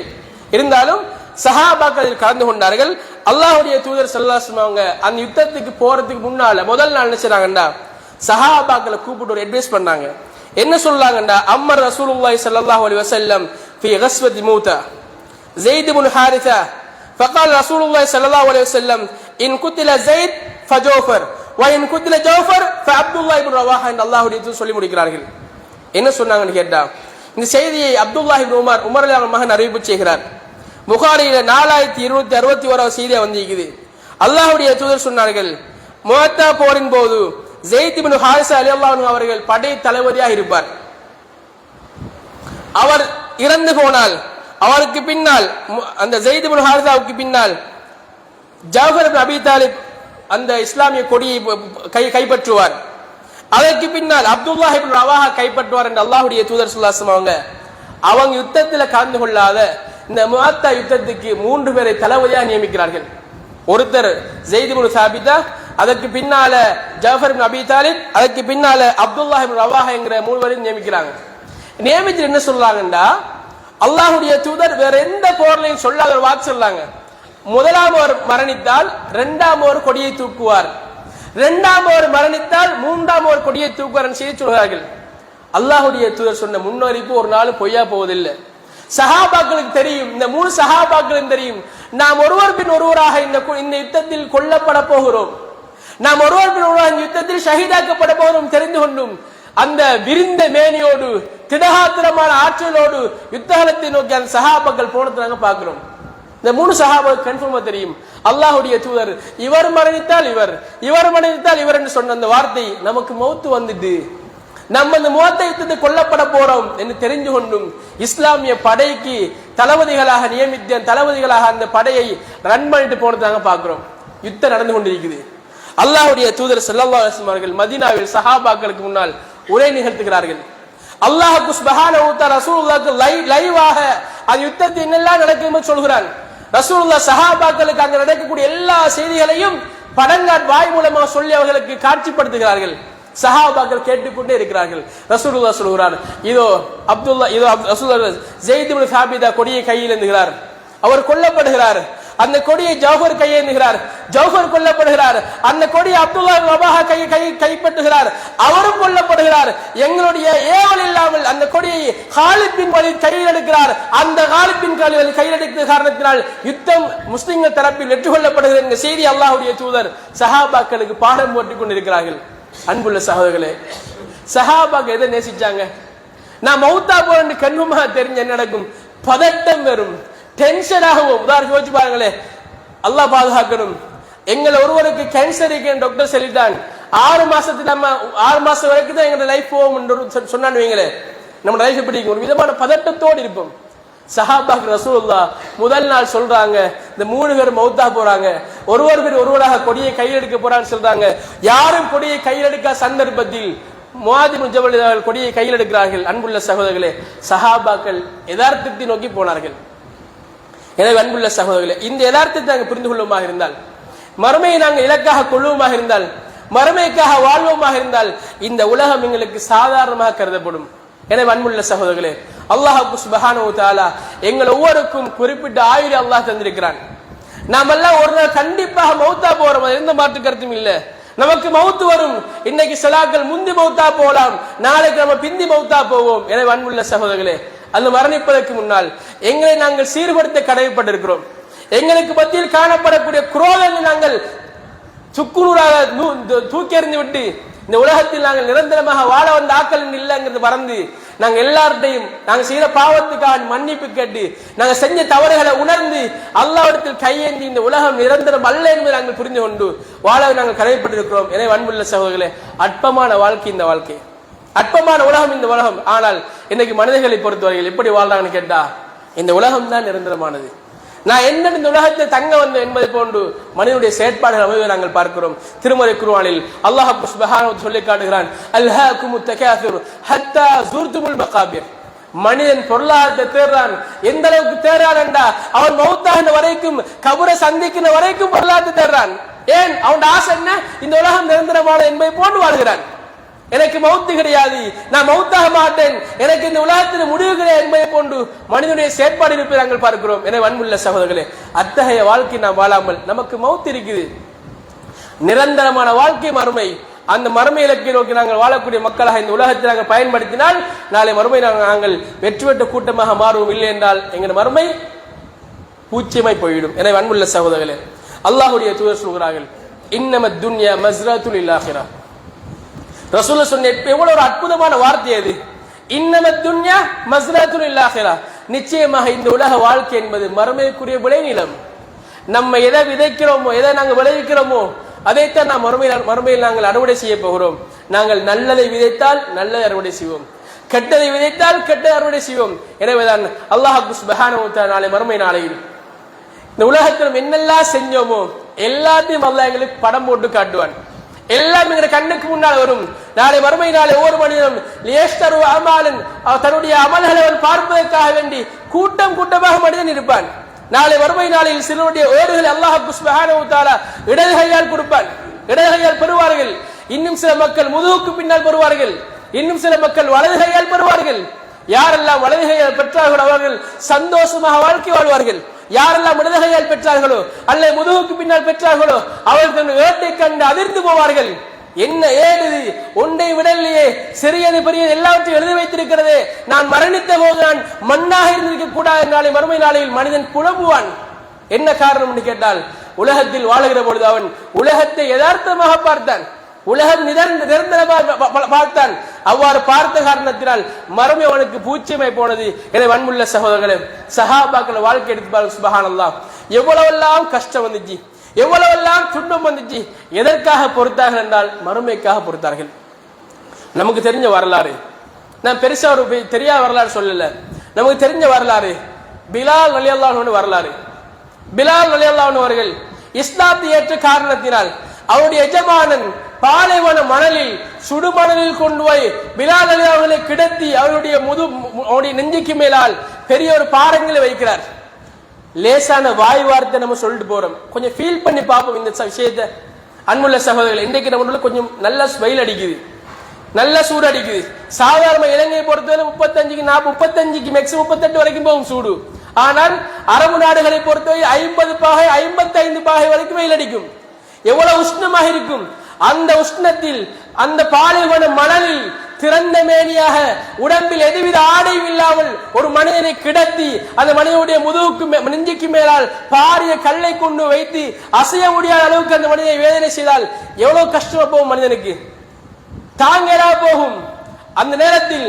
இருந்தாலும் சஹாபாக்கள் கலந்து கொண்டார்கள். அல்லாஹ்வுடைய தூதர் ஸல்லல்லாஹு அலைஹி வஸல்லம் அந்த யுத்தத்துக்கு போறதுக்கு முன்னால முதல் நாள் நினைச்சாங்கண்டா சஹாபாக்களை கூப்பிட்டு ஒரு அட்வைஸ் பண்ணாங்க. என்ன சொல்லாங்கண்டா, அம்மர் ரசூலுல்லாஹி ஸல்லல்லாஹு அலைஹி வஸல்லம் ஃபீ கஸ்வதி மூதா ஸைத் இப்னு ஹாரிஸா ஃபகால் ரசூலுல்லாஹி ஸல்லல்லாஹு அலைஹி வஸல்லம் இன் குத்தில ஸைத் ஃபஜௌஃபர் வ இன் குத்தில ஜௌஃபர் ஃபஅப்துல்லாஹ் இப்னு ரவாஹா என்று அல்லாஹ்வுடைய தூதர் சொல்லி முடிக்கிறார்கள். என்ன சொன்னாங்கன்னு கேட்டா, இந்த செய்தியை அப்துல்லாஹ் இப்னு உமர் ரலியல்லாஹு மகன் அறிவிப்பு செய்கிறார். புகாரியில 4261 செய்தியா வந்திருக்குது. அல்லாஹ்வுடைய தூதர் சொன்னார்கள், முஅத்தா போரின் போது ஸைத் இப்னு ஹாரிஸா ரலியல்லாஹு அன்ஹு அவர்கள் படை தளபதியாக இருப்பார். அவர் இறந்து போனால் அவருக்கு பின்னால் அந்த ஸைத் இப்னு ஹாரிஸாவுக்கு பின்னால் ஜாஃபர் இப்னு அபீ தாலிப் அந்த இஸ்லாமிய கொடியை கைப்பற்றுவார். அதற்கு பின்னால் அப்துல்லாஹ் இப்னு ரவாஹா கைப்பற்றுவார் என்று அல்லாஹ்வுடைய தூதர் ஸல்லல்லாஹு அலைஹி வஸல்லம் அவங்க யுத்தத்தில் கலந்து கொள்ளாத இந்த முஅத்தா யுத்தத்துக்கு 3 பேரை தளபதியாக நியமிக்கிறார்கள். ஒருத்தர் ஸைத் இப்னு சாபிதா, அதற்கு பின்னால ஜாஃபர் இப்னு அபீ தாலிப், அதற்கு பின்னால அப்துல்லாஹ் இப்னு ரவாஹா என்கிற 3 பேரையும் நியமிக்கிறாங்க. நியமிச்சு என்ன சொல்றாங்கண்டா, அல்லாஹ்வுடைய தூதர் வேற எந்த போர்லையும் சொல்லாத ஒரு வாக்கு சொல்லாங்க. முதலாம் அவர் மரணித்தால் 2ஆம் அவர் கொடியை தூக்குவார், 2ஆம் அவர் மரணித்தால் 3ஆம் அவர் கொடியை தூக்குவார் செய்து சொல்கிறார்கள். அல்லாஹ்வுடைய தூதர் சொன்ன முன்னறிப்பு ஒரு நாள் பொய்யா போவதில்லை. சஹாபாக்களுக்கு தெரியும், இந்த 3 சஹாபாக்களும் தெரியும், நாம் ஒருவர் பின் ஒருவராக இந்த யுத்தத்தில் கொல்லப்பட போகிறோம், நாம் ஒருவர் பின் ஒருவராக இந்த யுத்தத்தில் ஷஹீதாக்கப்பட போகிறோம் தெரிந்து கொண்டும் அந்த விரிந்த மேனியோடு திடகாத்திரமான ஆற்றலோடு யுத்தகலத்தை நோக்கி அந்த சஹாபாக்கள் போனதை நாங்க பார்க்கிறோம். இந்த 3 சஹாபாக்கள் கன்ஃபார்மா தெரியும், அல்லாஹ்வுடைய தூதர் இவர் மரணித்தால் இவர், இவர் மரணித்தால் இவர் என்று சொன்ன அந்த வார்த்தை நமக்கு மௌத்து வந்துட்டு நம்ம இந்த முஅத்தா யுத்தத்தை கொல்லப்பட போறோம் என்று தெரிந்து கொண்டும் இஸ்லாமிய படைக்கு தளபதிகளாக நியமித்த தளபதிகளாக அந்த படையை ரன் பண்ணிட்டு போனதை நாங்க பார்க்கிறோம். யுத்தம் நடந்து கொண்டிருக்குது. அல்லாஹ்வுடைய தூதர் ஸல்லல்லாஹு அலைஹி வஸல்லம் அவர்கள் மதீனாவில் சஹாபாக்களுக்கு முன்னால் உரை நிகழ்த்துகிறார்கள். அல்லாஹ் சுப்ஹானஹு வ தஆலா ரசூலுல்லாஹ்க்கு லைவாக அந்த யுத்தத்தில் என்னெல்லாம் நடக்கும் என்று சொல்கிறான். ரசூலுல்லாஹ் சஹாபாக்களுக்கு அங்க நடக்கக்கூடிய எல்லா செய்திகளையும் படங்காட் வாய் மூலமாக சொல்லி அவர்களுக்கு காட்சிப்படுத்துகிறார்கள். சஹாபாக்கள் கேட்டுக்கொண்டே இருக்கிறார்கள். ரசூலுல்லாஹ் சொல்கிறார், இதோ ரசூலுல்லாஹ் ஸைத் இப்னு சாபிதா கொடியை கையில் ஏந்துகிறார், அவர் கொல்லப்படுகிறார். அந்த கொடியை ஜாஃபர் கையேந்துகிறார், ஜாஃபர் கொல்லப்படுகிறார். அந்த கொடியை அப்துல்லாஹ் இப்னு ரவாஹா கைப்பற்றுகிறார், அவரும் கொல்லப்படுகிறார். எங்களுடைய ஏவல் இல்லாமல் அந்த கொடியை காலித் பின் வலீத் கையில் எடுக்கிறார். அந்த காலித் பின் வலீத் கையில் எடுக்கிற காரணத்தினால் யுத்தம் முஸ்லிம்கள் தரப்பில் வெற்றி கொள்ளப்படுகிறது என்ற செய்தி அல்லாஹ்வுடைய தூதர் சஹாபாக்களுக்கு பாடம் போட்டுக் கொண்டிருக்கிறார்கள். அன்புள்ள சகோதரர்களே, சஹாபாக்கள் எதை நேசிச்சாங்க? நான் மௌத்தா போறேன்னு கண்ணுமா தெரிஞ்ச என்ன நடக்கும்? பதட்டம் வரும், டென்ஷன் ஆகும். உதாரணம் யோசிச்சு பாருங்களேன், அல்லாஹ் பாதுகாக்கணும். எங்களை ஒருவருக்கு கேன்சர் இருக்குன்னு டாக்டர் சொல்லிட்டான், 6 மாசத்துக்கு நம்ம 6 மாசம் வரைக்கும் தான் எங்களோட லைஃப் போகும் சொன்னான்னு வைங்களே, நம்ம லைஃப் எப்படி ஒரு விதமான பதட்டத்தோடு இருப்போம். சஹாபாக் ரசூலுல்லாஹ் முதல் நாள் சொல்றாங்க, இந்த 3 பேர் மௌத்தா போறாங்க, ஒருவர் பேர் ஒருவராக கொடியை கையில் எடுக்க போறான்னு சொல்றாங்க. யாரும் கொடியை கையில் எடுக்க சந்தர்ப்பத்தில் முஆத் இப்னு ஜபல் அவர்கள் கொடியை கையில் எடுக்கிறார்கள். அன்புள்ள சகோதரர்களே, சஹாபாக்கள் யதார்த்தத்தை நோக்கி போனார்கள். எனவே அன்புள்ள சகோதரர்களே, இந்த யதார்த்தத்தை நாங்கள் புரிந்து கொள்வோமாக இருந்தால், மறுமையை நாங்கள் இலக்காக கொள்வோமாக இருந்தால், மறுமைக்காக வாழ்வோமாக இருந்தால், இந்த உலகம் எங்களுக்கு சாதாரணமாக கருதப்படும். எனவே அன்புள்ள சகோதரர்களே, அல்லாஹ் சுப்ஹானஹு வ தஆலா எங்கள் ஒவ்வொருக்கும் குறிப்பிட்ட ஆயுளை அல்லாஹ் தந்திருக்கிறான். நாம் எல்லாம் ஒரு நாள் கண்டிப்பாக மௌத்தா போறோம், எந்த மாற்று கருத்தும் இல்லை. நமக்கு மௌத்து வரும். இன்னைக்கு சலாக்கள் முந்தி மௌத்தா போகலாம், நாளைக்கு நம்ம பிந்தி மௌத்தா போவோம். எனவே அன்புள்ள சகோதரர்களே, அந்த மரணிப்பதற்கு முன்னால் எங்களை நாங்கள் சீர்படுத்த கடமைப்பட்டிருக்கிறோம். எங்களுக்கு மத்தியில் காணப்படக்கூடிய குரோதங்களை நாங்கள் சுக்குநூறாக தூக்கி எறிந்து விட்டு இந்த உலகத்தில் நாங்கள் நிரந்தரமாக வாழ வந்த ஆக்கள் இல்லைங்கிறது மறந்து நாங்கள் எல்லார்ட்டையும் நாங்கள் செய்த பாவத்துக்காக மன்னிப்பு கேட்டு நாங்கள் செஞ்ச தவறுகளை உணர்ந்து அல்லாஹ்விடத்தில் கையேந்தி இந்த உலகம் நிரந்தரம் அல்ல என்பதை நாங்கள் புரிந்து கொண்டு வாழ நாங்கள் கடமைப்பட்டிருக்கிறோம். எனவே அன்புள்ள சகோதரர்களே, அற்பமான வாழ்க்கை இந்த வாழ்க்கை, அற்பமான உலகம் இந்த உலகம். ஆனால் இன்னைக்கு மனிதர்களை பொறுத்தவரையில் எப்படி வாழ்றாங்கன்னு கேட்டா, இந்த உலகம் தான் நிரந்தரமானது, நான் என்ன இந்த உலகத்தை தங்க வந்தேன் என்பதை போன்று மனிதனுடைய செயற்பாடுகள் அமைவதை நாங்கள் பார்க்கிறோம். திருமறை குர்ஆனில் அல்லாஹ் சுப்ஹானஹு சொல்லி காட்டுகிறான், அல்ஹாகுமுத் தகாசுர் ஹத்தா ஸுர்துமுல் மகாபிர். மனிதன் பொருளாதாரத்தை தேடுறான். எந்த அளவுக்கு தேடுறான் என்றா, அவன் மௌத்தாகின வரைக்கும், கபரை சந்திக்கிற வரைக்கும் பொருளாதாரத்தை தேடுறான். ஏன்? அவன் ஆசை என்ன? இந்த உலகம் நிரந்தரமான என்பதை போன்று வாழ்கிறான். எனக்கு மௌத்து கிடையாது, நான் மௌத்தாக மாட்டேன், எனக்கு இந்த உலகத்தில் முடிவு கிடையாது என்பதை போன்று மனிதனுடைய செயற்பாடு இருப்பதை நாங்கள் பார்க்கிறோம். எனவே அன்புள்ள சகோதரர்களே, அத்தகைய வாழ்க்கை நாம் வாழாமல் நமக்கு மௌத்து இருக்குது, நிரந்தரமான வாழ்க்கை மறுமை. அந்த மறுமை இலக்கை நோக்கி நாங்கள் வாழக்கூடிய மக்களாக இந்த உலகத்தை நாங்கள் பயன்படுத்தினால் நாளை மறுமை நாங்கள் வெற்றி பெற்ற கூட்டமாக மாறுவோம். இல்லை என்றால் எங்கள் மறுமை பூச்சியமாய் போய்விடும். எனவே அன்புள்ள சகோதரர்களே, அல்லாஹ்வுடைய தூதர் சொல்கிறார்கள், இன்னமத் துன்யா மஸ்ரத்துல் லில் ஆখিরাহ. ரசூலுல்லாஹ் சொன்ன எவ்வளவு ஒரு அற்புதமான வார்த்தை அது. இன்னமத் துன்யா மஸ்ரத்துல் லில் ஆখিরাহ. நிச்சயமாக இந்த உலக வாழ்க்கை என்பது மறுமைக்குரிய விளைநிலம். நம்ம எதை விதைக்கிறோமோ, எதை நாங்கள் விளைவிக்கிறோமோ, அதைத்தான் நாம் மறுமையில் நாங்கள் அறுவடை செய்ய போகிறோம். நாங்கள் நல்லதை விதைத்தால் நல்லதை அறுவடை செய்வோம், கெட்டதை விதைத்தால் கெட்டதை அறுவடை செய்வோம். எனவேதான் அல்லாஹ் சுப்ஹானஹு வ தஆலா நாளை மறுமை நாளையில் இந்த உலகத்தில் என்னெல்லாம் செஞ்சோமோ எல்லாத்தையும் அல்லாஹ் எங்களுக்கு படம் போட்டு காட்டுவான். எல்லாம் எங்க கண்ணுக்கு முன்னால் வரும். நாளை மறுமை நாளை ஒவ்வொரு மனிதனும் லியஷ்தரு அமாலன், தன்னுடைய அமல்களை பார்ப்பதற்காக வேண்டி கூட்டம் கூட்டமாக மனிதன் இருப்பான். நாளை மறுமை நாளில் சிலருடைய ஏடுகளை அல்லாஹ் சுப்ஹானஹு வ தஆலா இடது கையால் கொடுப்பான், இடது கையால் பெறுவார்கள். இன்னும் சில மக்கள் முதுகுக்கு பின்னால் பெறுவார்கள், இன்னும் சில மக்கள் வலது கையால் பெறுவார்கள். யாரெல்லாம் வலது கையால் பெற்றார்களோ அவர்கள் சந்தோஷமாக வாழ்க்கை வாழ்வார்கள். யாரெல்லாம் இடது கையால் பெற்றார்களோ அல்லது முதுகுக்கு பின்னால் பெற்றார்களோ அவர்கள் ஏட்டை கண்டு அதிர்ந்து போவார்கள். என்ன ஏடு, ஒன்றை விடலையே, சிறியது பெரியது எல்லாவற்றையும் எழுதி வைத்திருக்கிறதே, நான் மரணித்த போது நான் மண்ணாக இருந்திருக்க கூடாது. நாளை மறுமை நாளையில் மனிதன் புலம்புவான். என்ன காரணம் என்று கேட்டால், உலகத்தில் வாழுகிற பொழுது அவன் உலகத்தை யதார்த்தமாக பார்த்தான், உலகம் நிரந்தரமாக பார்த்தான். அவ்வாறு பார்த்த காரணத்தினால் மறுமை அவனுக்கு பூச்சியமாய் போனது. எனவே அன்புள்ள சகோதரர்களே, சஹாபாக்கள் வாழ்க்கை எடுத்து பாருங்க. சுப்ஹானல்லாஹ், எவ்வளவெல்லாம் கஷ்டம் வந்துச்சு, எவ்வளவெல்லாம் துன்பம் வந்துச்சு. எதற்காக பொறுத்தார்கள் என்றால் மறுமைக்காக பொறுத்தார்கள். நமக்கு தெரிஞ்ச வரலாறு, நான் பெருசா ஒரு தெரியாத வரலாறு சொல்லல, நமக்கு தெரிஞ்ச வரலாறு பிலால் ரலியல்லாஹு அன்ஹு வரலாறு. பிலால் ரலியல்லாஹு அன்ஹு அவர்கள் இஸ்லாத்தை ஏற்ற காரணத்தினால் அவருடைய எஜமானன் பாலைவன மணலில் சுடுமணலில் கொண்டு போய் பிலால் அலி அவர்களை கிடத்தி அவருடைய நெஞ்சுக்கு மேலால் பெரிய ஒரு பாறைங்களை வைக்கிறார். லேசான வாய் வார்த்தை நம்ம சொல்லிட்டு போறோம், கொஞ்சம் ஃபீல் பண்ணி பார்ப்போம் இந்த விஷயத்தை. அன்புள்ள சகோதரர்கள், இன்றைக்கு நம்ம கொஞ்சம் நல்ல வெயில் அடிக்குது, நல்ல சூடு அடிக்குது. சாதாரண இலங்கையை பொறுத்தவரை 35 மேக்ஸிமம் 38 வரைக்கும் போகும் சூடு. ஆனால் அரபு நாடுகளை பொறுத்தவரை 50 பாகை 55 பாகை வரைக்கும் வெயில் அடிக்கும். எவ்வளவு உஷ்ணமாக இருக்கும். அந்த உஷ்ணத்தில் அந்த பாலைவன மணலில் திறந்த மேனியாக உடம்பில் எதுவித ஆடையும் இல்லாமல் ஒரு மனிதனை கிடத்தி அந்த மனிதனுடைய முதுகுக்கு நெஞ்சுக்கு மேலால் பாரிய கல்லை கொண்டு வைத்து அசைய முடியாத அளவுக்கு அந்த மனிதனை வேதனை செய்தால் எவ்வளவு கஷ்டமா போகும், மனிதனுக்கு தாங்கலா போகும். அந்த நேரத்தில்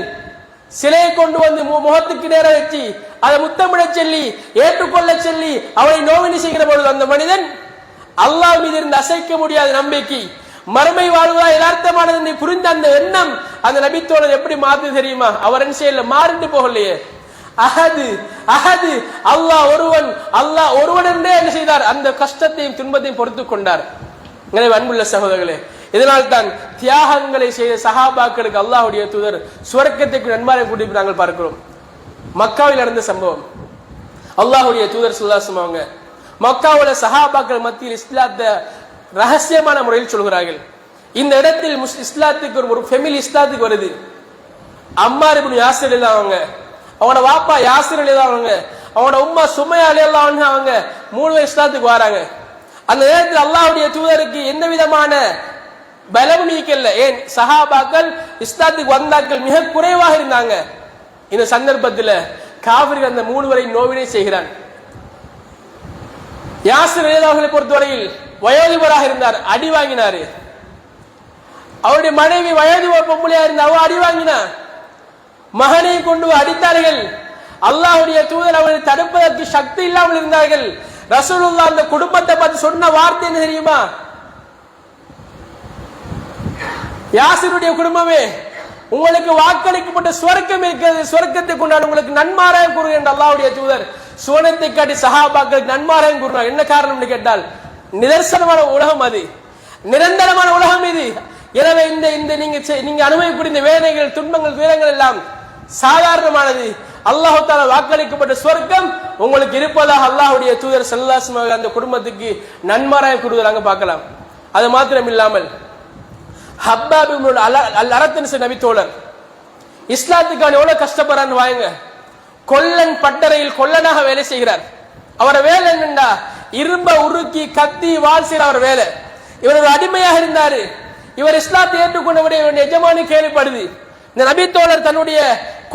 சிலையை கொண்டு வந்து முகத்துக்கு நேர வச்சு அதை முத்தமிட சொல்லி ஏற்றுக்கொள்ள சொல்லி அவனை நோவினை செய்கிற பொழுது அந்த மனிதன் அல்லாஹ் மீது இருந்து அசைக்க முடியாத நம்பிக்கை, மறுமை வாழ்வதா யதார்த்தமானது புரிந்த அந்த எண்ணம் அந்த நபித்தோழர் எப்படி மாத்து தெரியுமா? அவர் என்ன செய்யல, மாறிட்டு போகலையே. அஹது அஹது, அல்லாஹ் ஒருவன், அல்லாஹ் ஒருவன் என்றே என்ன செய்தார், அந்த கஷ்டத்தையும் துன்பத்தையும் பொறுத்து கொண்டார். எனவே அன்புள்ள சகோதரர்களே, இதனால் தான் தியாகங்களை செய்த சஹாபாக்களுக்கு அல்லாஹ்வுடைய தூதர் சுவர்க்கத்துக்கு நன்மாரை கூட்டி நாங்கள் பார்க்கிறோம். மக்காவில் நடந்த சம்பவம், அல்லாஹ்வுடைய தூதர் ஸல்லல்லாஹு அலைஹி வஸல்லம் மக்காவுல சஹாபாக்கள் மத்தியில் இஸ்லாத்தை ரகசியமான முறையில் சொல்கிறார்கள். இந்த இடத்தில் இஸ்லாத்துக்கு ஒரு ஃபெமிலி இஸ்லாத்துக்கு வருது. அம்மார் இப்னு யாசிர் ரலியல்லாஹு அவங்க, அவனோட வாப்பா யாசிர் ரலியல்லாஹு அவங்க, அவனோட உம்மா சுமையா ரலியல்லாஹு அன்ஹா அவங்க 3 பேர் இஸ்லாத்துக்கு வராங்க. அந்த நேரத்தில் அல்லாஹ்வுடைய தூதருக்கு எந்த விதமான பலம் நீக்கல்ல. ஏன், சஹாபாக்கள் இஸ்லாத்துக்கு வந்தாக்கள் மிக குறைவாக இருந்தாங்க. இந்த சந்தர்ப்பத்தில் காஃபிர்கள் அந்த 3 பேரை நோவினை செய்கிறான். யாசிர் ரலியல்லாஹு அவர்களை பொறுத்தவரையில் வயோதிபராக இருந்தார், அடி வாங்கினாரு. அவருடைய மனைவி வயோதிபர் பொம்பளையா இருந்தா அவ அடி வாங்கினார். மகனை கொண்டு அடித்தார்கள். அல்லாஹ்வுடைய தூதர் அவரை தடுப்பதற்கு சக்தி இல்லாமல் இருந்தார்கள். ரசூலுல்லாஹ் அந்த குடும்பத்தை பார்த்து சொன்ன வார்த்தை என்ன தெரியுமா? யாசிருடைய குடும்பமே, உங்களுக்கு வாக்களிக்கப்பட்ட சுவர்க்கம் இருக்கிறது, சுவர்க்கத்தை கொண்டாடு உங்களுக்கு நன்மாராயம் கூறு என்ற அல்லாஹ்வுடைய தூதர் சுவனத்தை காட்டி சஹாபாக்களுக்கு நன்மாராயம் கூறினார். என்ன காரணம் கேட்டால், நிதர்சனமான உலகம் அது, நிரந்தரமான உலகம் இது. எனவே இந்த நீங்க அனுபவிக்கூடிய இந்த வேதனைகள், துன்பங்கள், துயரங்கள் எல்லாம் சாதாரணமானது. அல்லாஹ் தஆலா வாக்களிக்கப்பட்ட சுவர்க்கம் உங்களுக்கு இருப்பதாக அல்லாஹ்வுடைய தூதர் ஸல்லல்லாஹு அலைஹி வஸல்லம் அந்த குடும்பத்துக்கு நன்மாராயம் கூறுவதாக பார்க்கலாம். அது மாத்திரம் இல்லாமல் ஹப்பாப் இப்னு அல் அரத் நபி தோழர் இஸ்லாத்துக்கான எவ்வளவு கஷ்டப்படுறான்னு வாங்க. கொல்லன் பட்டறையில் கொல்லனாக வேலை செய்கிறார். அவர வேலை என்னண்டா, இரும்ப உருக்கி கத்தி வாள் செய்யற அவர் வேலை. இவர் ஒரு அடிமையாக இருந்தாரு. இவர் இஸ்லாத்தை ஏற்றுக்கொண்டவுடைய எஜமானி கேள்விப்படுது. இந்த நபி தோழர் தன்னுடைய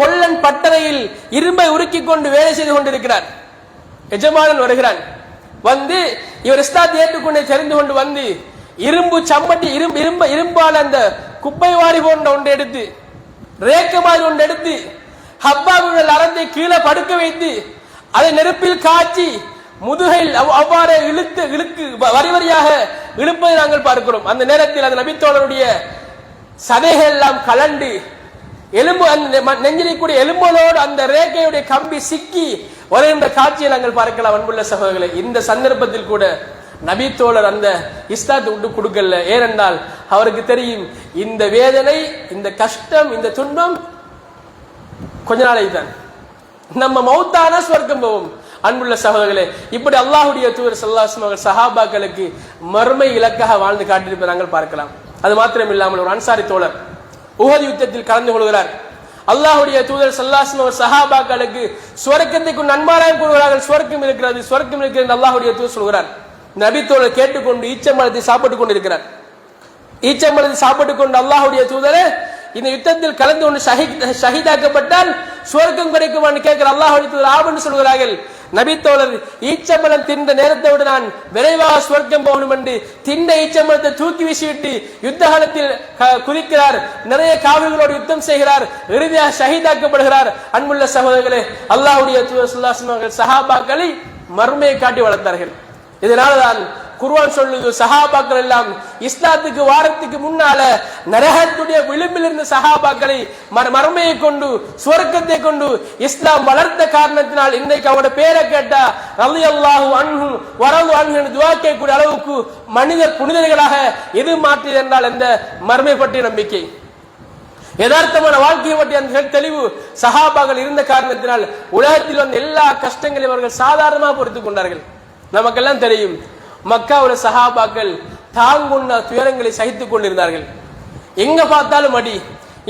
கொல்லன் பட்டறையில் இரும்பை உருக்கி கொண்டு வேலை செய்து கொண்டிருக்கிறார். எஜமானன் வருகிறான். வந்து இவர் இஸ்லாத்தை ஏற்றுக்கொண்டு தெரிந்து கொண்டு வந்து இரும்பு சம்பட்டி இரும்பால் அந்த குப்பை வாரி போன்ற ஒன்று எடுத்து, ரேக்க மாதிரி ஒன்று எடுத்து ஹப்பாவுடைய அரந்தை கீழே படுக்க வைத்து அதை நெருப்பில் காய்ச்சி முதுகையில் அவ்வாறு இழுக்கு வரி வரியாக இழுப்பதை நாங்கள் பார்க்கிறோம். அந்த நேரத்தில் அந்த நபித்தோழருடைய சதைகள் எல்லாம் கலண்டு எலும்பு நெஞ்சிலிக்கூடிய எலும்புகளோடு அந்த ரேகையுடைய கம்பி சிக்கி வருகின்ற காட்சியை நாங்கள் பார்க்கலாம். அன்புள்ள சகோதரர்களே, இந்த சந்தர்ப்பத்தில் கூட நபித்தோழர் அந்த இஸ்லாத்தை விட்டு கொடுக்கல. ஏனென்றால் அவருக்கு தெரியும் இந்த வேதனை, இந்த கஷ்டம், இந்த துன்பம் கொஞ்ச நாளைக்கு தான், நம்ம மௌத்தான சொர்க்கம் போவோம். அன்புள்ள சகோதரர்களே, இப்படி அல்லாஹ்வுடைய தூதர் ஸல்லல்லாஹு அலைஹி வஸல்லம் சஹாபாக்களுக்கு மறுமை இலக்காக வாழ்ந்து காட்டியிருப்பதை நாங்கள் பார்க்கலாம். அது மாத்திரம் இல்லாமல் ஒரு அன்சாரி தோழர் உஹது யுத்தத்தில் கலந்து கொள்கிறார். அல்லாஹ்வுடைய தூதர் ஸல்லல்லாஹு அலைஹி வஸல்லம் சஹாபாக்களுக்கு சுவர்க்கத்துக்கு நன்மாராயம் கூறுகிறார்கள். சுவர்க்கம் இருக்கிறது, சுவர்க்கம் இருக்கிறது அல்லாஹ்வுடைய தூதர் சொல்கிறார். நபி தோழர் கேட்டுக்கொண்டு ஈச்சம்பழத்தை சாப்பிட்டுக் கொண்டிருக்கிறார். ஈச்சம்பழத்தை சாப்பிட்டுக் கொண்டு அல்லாஹ்வுடைய தூதரே, இந்த யுத்தத்தில் கலந்து கொண்டு ஷஹீதாக்கப்பட்டால் சுவர்க்கம் கிடைக்குமான்னு கேட்கிற அல்லாஹ்வுடைய தூதர் ஆவன்னு சொல்கிறார்கள். நபித்தோழர் ஈச்சம்பழம் தின்ற நேரத்தை விட நான் விரைவாக சுவர்க்கம் போகணும் என்று திண்ட ஈச்சம்பழத்தை தூக்கி வீசிவிட்டு யுத்த காலத்தில் குதிக்கிறார். நிறைய காவிர்களோடு யுத்தம் செய்கிறார். இறுதியாக ஷஹீதாக்கப்படுகிறார். அன்புள்ள சகோதரர்களே, அல்லாஹ்வுடைய தூதர் ஸல்லல்லாஹு அலைஹி வஸல்லம் சஹாபாக்களை மறுமையை காட்டி வளர்த்தார்கள். இதனால்தான் குர்ஆன் சொல்லுது, சஹாபாக்கள் எல்லாம் இஸ்லாத்துக்கு வாரத்துக்கு முன்னால நரகத்துடைய விளிம்பில் இருந்த சஹாபாக்களை மறுமையை கொண்டு சுவர்க்கத்தை கொண்டு இஸ்லாம் வளர்த்த காரணத்தினால் இன்றைக்கு அவரோட பேரை கேட்டா ரலியல்லாஹு அன்ஹு வரது அன்ஹு என்று துஆ கேட்கக்கூடிய அளவுக்கு மனிதர் புனிதர்களாக எது மாற்றியது என்றால் இந்த மறுமை பற்றிய நம்பிக்கை, யதார்த்தமான வாழ்க்கையை பற்றி அந்த தெளிவு சஹாபாக்கள் இருந்த காரணத்தினால் உலகத்தில் வந்த எல்லா கஷ்டங்களையும் அவர்கள் சாதாரணமாக பொறுத்துக் கொண்டார்கள். நமக்கெல்லாம் தெரியும், மக்காவுல சஹாபாக்கள் தாங்குண்ட துயரங்களை சகித்துக் கொண்டிருந்தார்கள். எங்க பார்த்தாலும் அடி,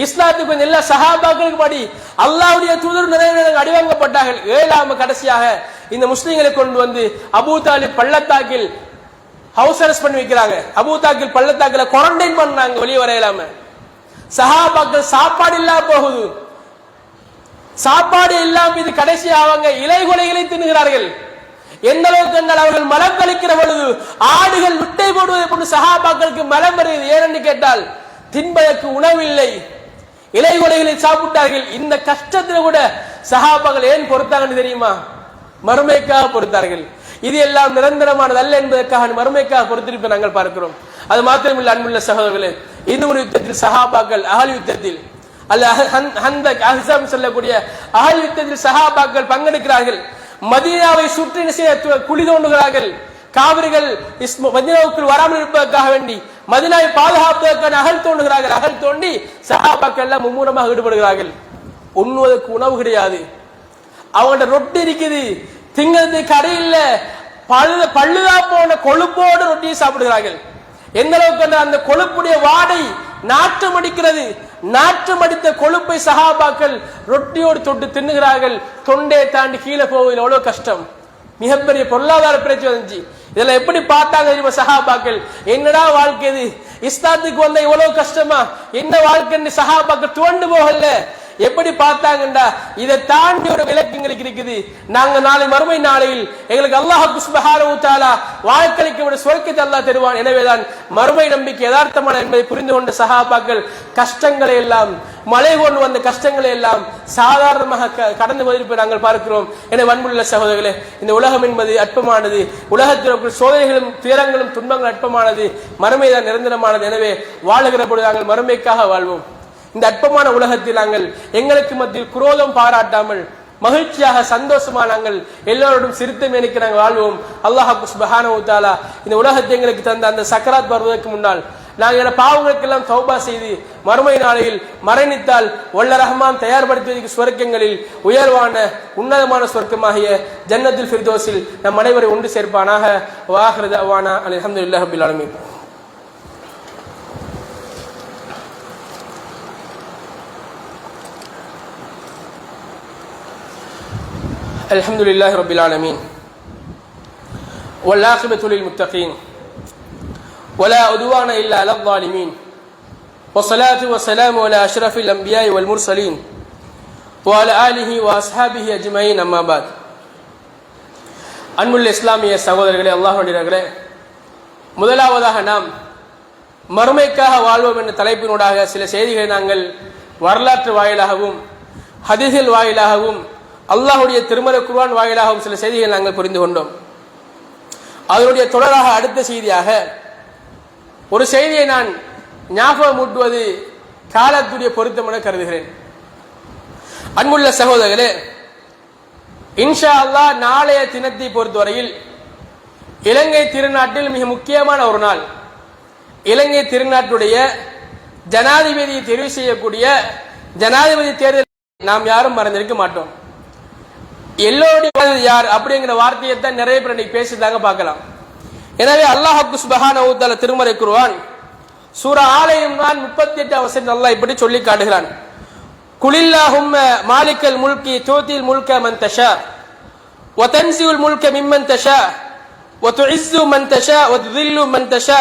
இஸ்லாத்துக்கு கொஞ்சம் எல்லா சஹாபாக்களுக்கு அடி, அல்லாஹ்வுடைய தூதர் நிறைய அடிவாங்கப்பட்டார்கள். 7ஆம் கடைசியாக இந்த முஸ்லிம்களை கொண்டு வந்து அபூ தாலிப் பள்ளத்தாக்கில் ஹவுஸ் அரெஸ்ட் பண்ணி வைக்கிறாங்க. அபூ தாலிப் பள்ளத்தாக்கில் குவாரண்டைன் பண்ணாங்க, வெளியே வர இயலாம. சஹாபாக்கள் சாப்பாடு இல்லாம போகுது, சாப்பாடு இல்லாம இது கடைசி அவங்க இலைகொலைகளை தின்னுகிறார்கள். எந்த அளவுக்கு என்றால் அவர்கள் மலம் கழிக்கிற பொழுது ஆடுகள் விட்டை போடுவதை போன்று சஹாபாக்களுக்கு மலம் வருகிறது. ஏனென்று கேட்டால் தின்பதற்கு உணவில்லை, இலைகொலைகளை சாப்பிட்டார்கள். இந்த கஷ்டத்தில் கூட சஹாபாக்கள் ஏன் பொறுத்தாங்கன்னு தெரியுமா? மறுமைக்காக பொறுத்தார்கள். இது எல்லாம் நிரந்தரமானது அல்ல என்பதற்காக மறுமைக்காக பொறுத்திருப்பதை நாங்கள் பார்க்கிறோம். அது மாத்திரமில்லை அன்புள்ள சகோதரர்களே, இன்னொரு யுத்தத்தில் சஹாபாக்கள் அஹல் யுத்தத்தில் அல்ல ஹந்தக் அஹ்ஸாப் சொல்லக்கூடிய அஹல் யுத்தத்தில் சஹாபாக்கள் பங்கெடுக்கிறார்கள். மதீனாவை சுற்றி குழி தோண்டுகிறார்கள். காவிரிகள் மதீனாவுக்குள் வராமல் இருப்பதற்காக வேண்டி மதீனாவை பாதுகாப்பதற்கான அகல் தோண்டுகிறார்கள். அகல் தோண்டி சஹாபாக்கள் எல்லாம் மும்முரமாக ஈடுபடுகிறார்கள். உண்ணுவதற்கு உணவு கிடையாது, அவங்கள்ட்ட ரொட்டி இருக்குது, திங்கிறதுக்கு கடை இல்ல, பழுதா போன கொழுப்போடு ரொட்டியை சாப்பிடுகிறார்கள். எந்த அளவுக்கு அந்த கொழுப்புடைய வாடை நாற்றம் அடிக்கிறது. நாற்றம் அடித்த கொழுப்பை சஹாபாக்கள் ரொட்டியோடு தொட்டு தின்னுகிறார்கள். தொண்டை தாண்டி கீழே போவதில் எவ்வளவு கஷ்டம், மிகப்பெரிய பொருளாதார பிரச்சனை வந்துச்சு. இதெல்லாம் எப்படி பார்த்தாங்க தெரியுமா சஹாபாக்கள்? என்னடா வாழ்க்கை இது, இஸ்லாத்துக்கு வந்த இவ்வளவு கஷ்டமா, என்ன வாழ்க்கை? சஹாபாக்கள் துவண்டு போகல. எப்படி பார்த்தாங்கண்டா, இதை தாண்டி ஒரு விளக்கு எங்களுக்கு இருக்குது. நாங்க நாளை மறுமை நாளையில் எங்களுக்கு அல்லாஹ் சுப்ஹானஹு வ தஆலா வாழ்க்கைக்கு ஒரு சொர்க்கத்தை அல்லாஹ் தருவான். எனவேதான் மறுமை நம்பிக்கை யதார்த்தமான என்பதை புரிந்து கொண்ட சஹாபாக்கள் கஷ்டங்களை எல்லாம், மழை கொண்டு வந்த கஷ்டங்களை எல்லாம் சாதாரணமாக கடந்து போயிருப்பதை நாங்கள் பார்க்கிறோம். எனவே அன்புள்ள சகோதரர்களே, இந்த உலகம் என்பது அற்பமானது. உலகத்தில் சோதனைகளும் துயரங்களும் துன்பங்களும் அற்பமானது, மறுமைதான் நிரந்தரமானது. எனவே வாழுகிற பொழுது நாங்கள் மறுமைக்காக வாழ்வோம். இந்த அற்பமான உலகத்தில் நாங்கள் எங்களுக்கு மத்தியில் குரோதம் பாராட்டாமல் மகிழ்ச்சியாக சந்தோஷமா நாங்கள் எல்லோரோடும் சிரித்து மேனிக்கு நாங்கள் வாழ்வோம். அல்லாஹ் சுப்ஹானஹு வ தஆலா இந்த உலகத்தை எங்களுக்கு தந்த அந்த சக்கராத் வருவதற்கு முன்னால் நாங்கள் பாவங்களுக்கெல்லாம் தௌபா செய்து மறுமை நாளையில் மரணித்தால் வல்ல ரஹ்மான் தயார்படுத்திய சுவர்க்கங்களில் உயர்வான உன்னதமான சுவர்க்கமாகிய ஜன்னத்துல் ஃபிர்தௌஸில் நம் அனைவரை ஒன்று சேர்ப்பானாக. வாஹிரு தஅவானா அல்ஹம்துலில்லாஹி ரப்பில் ஆலமீன். الحمد لله رب العالمين والعاقبة للمتقين ولا عدوان إلا على الظالمين والصلاة والسلام على أشرف الأنبياء والمرسلين وعلى آله وأصحابه أجمعين أما بعد. அன்புள்ள இஸ்லாமிய சகோதரர்களே, அல்லாஹ்வுடையவர்களே, முதலாவதாக நாம் மறுமைக்காக வாழ்வோம் என்ற தலைப்பினூடாக சில செய்திகளை நாங்கள் வரலாற்று வாயிலாகவும் ஹதீஸ்கள் வாயிலாகவும் அல்லாஹ்வுடைய திருமறை குர்ஆன் வாயிலாகவும் சில செய்திகள் நாங்கள் புரிந்து கொண்டோம். அதனுடைய தொடராக அடுத்த செய்தியாக ஒரு செய்தியை நான் ஞாபகமூட்டுவது காலத்துடைய பொருத்தம் என கருதுகிறேன். அன்புள்ள சகோதரர்களே, இன்ஷா அல்லாஹ் நாளைய தினத்தை பொறுத்தவரையில் இலங்கை திருநாட்டில் மிக முக்கியமான ஒரு நாள். இலங்கை திருநாட்டுடைய ஜனாதிபதியை தெரிவு செய்யக்கூடிய ஜனாதிபதி தேர்தல் நாம் யாரும் மறந்திருக்க மாட்டோம். எல்லோருடைய யார் அப்படிங்கிற வார்த்தையை தான் நிறைய பேர் இன்னைக்கு பேசிட்டாங்க பார்க்கலாம். எனவே அல்லாஹ் சுப்ஹானஹு வ தஆலா திருமறை குர்ஆன் சூரா ஆல இம்ரான் 38 வசனம் அல்லாஹ் இப்படி சொல்லி காட்டுகிறான். குலில்லாஹும்ம மாலிக்கல் முல்கி தூதில் முல்க மன் தஷா வ தன்ஸிஉல் முல்க மிம்மன் தஷா வ துஇஸ்ஸு மன் தஷா வ துதில்லு மன் தஷா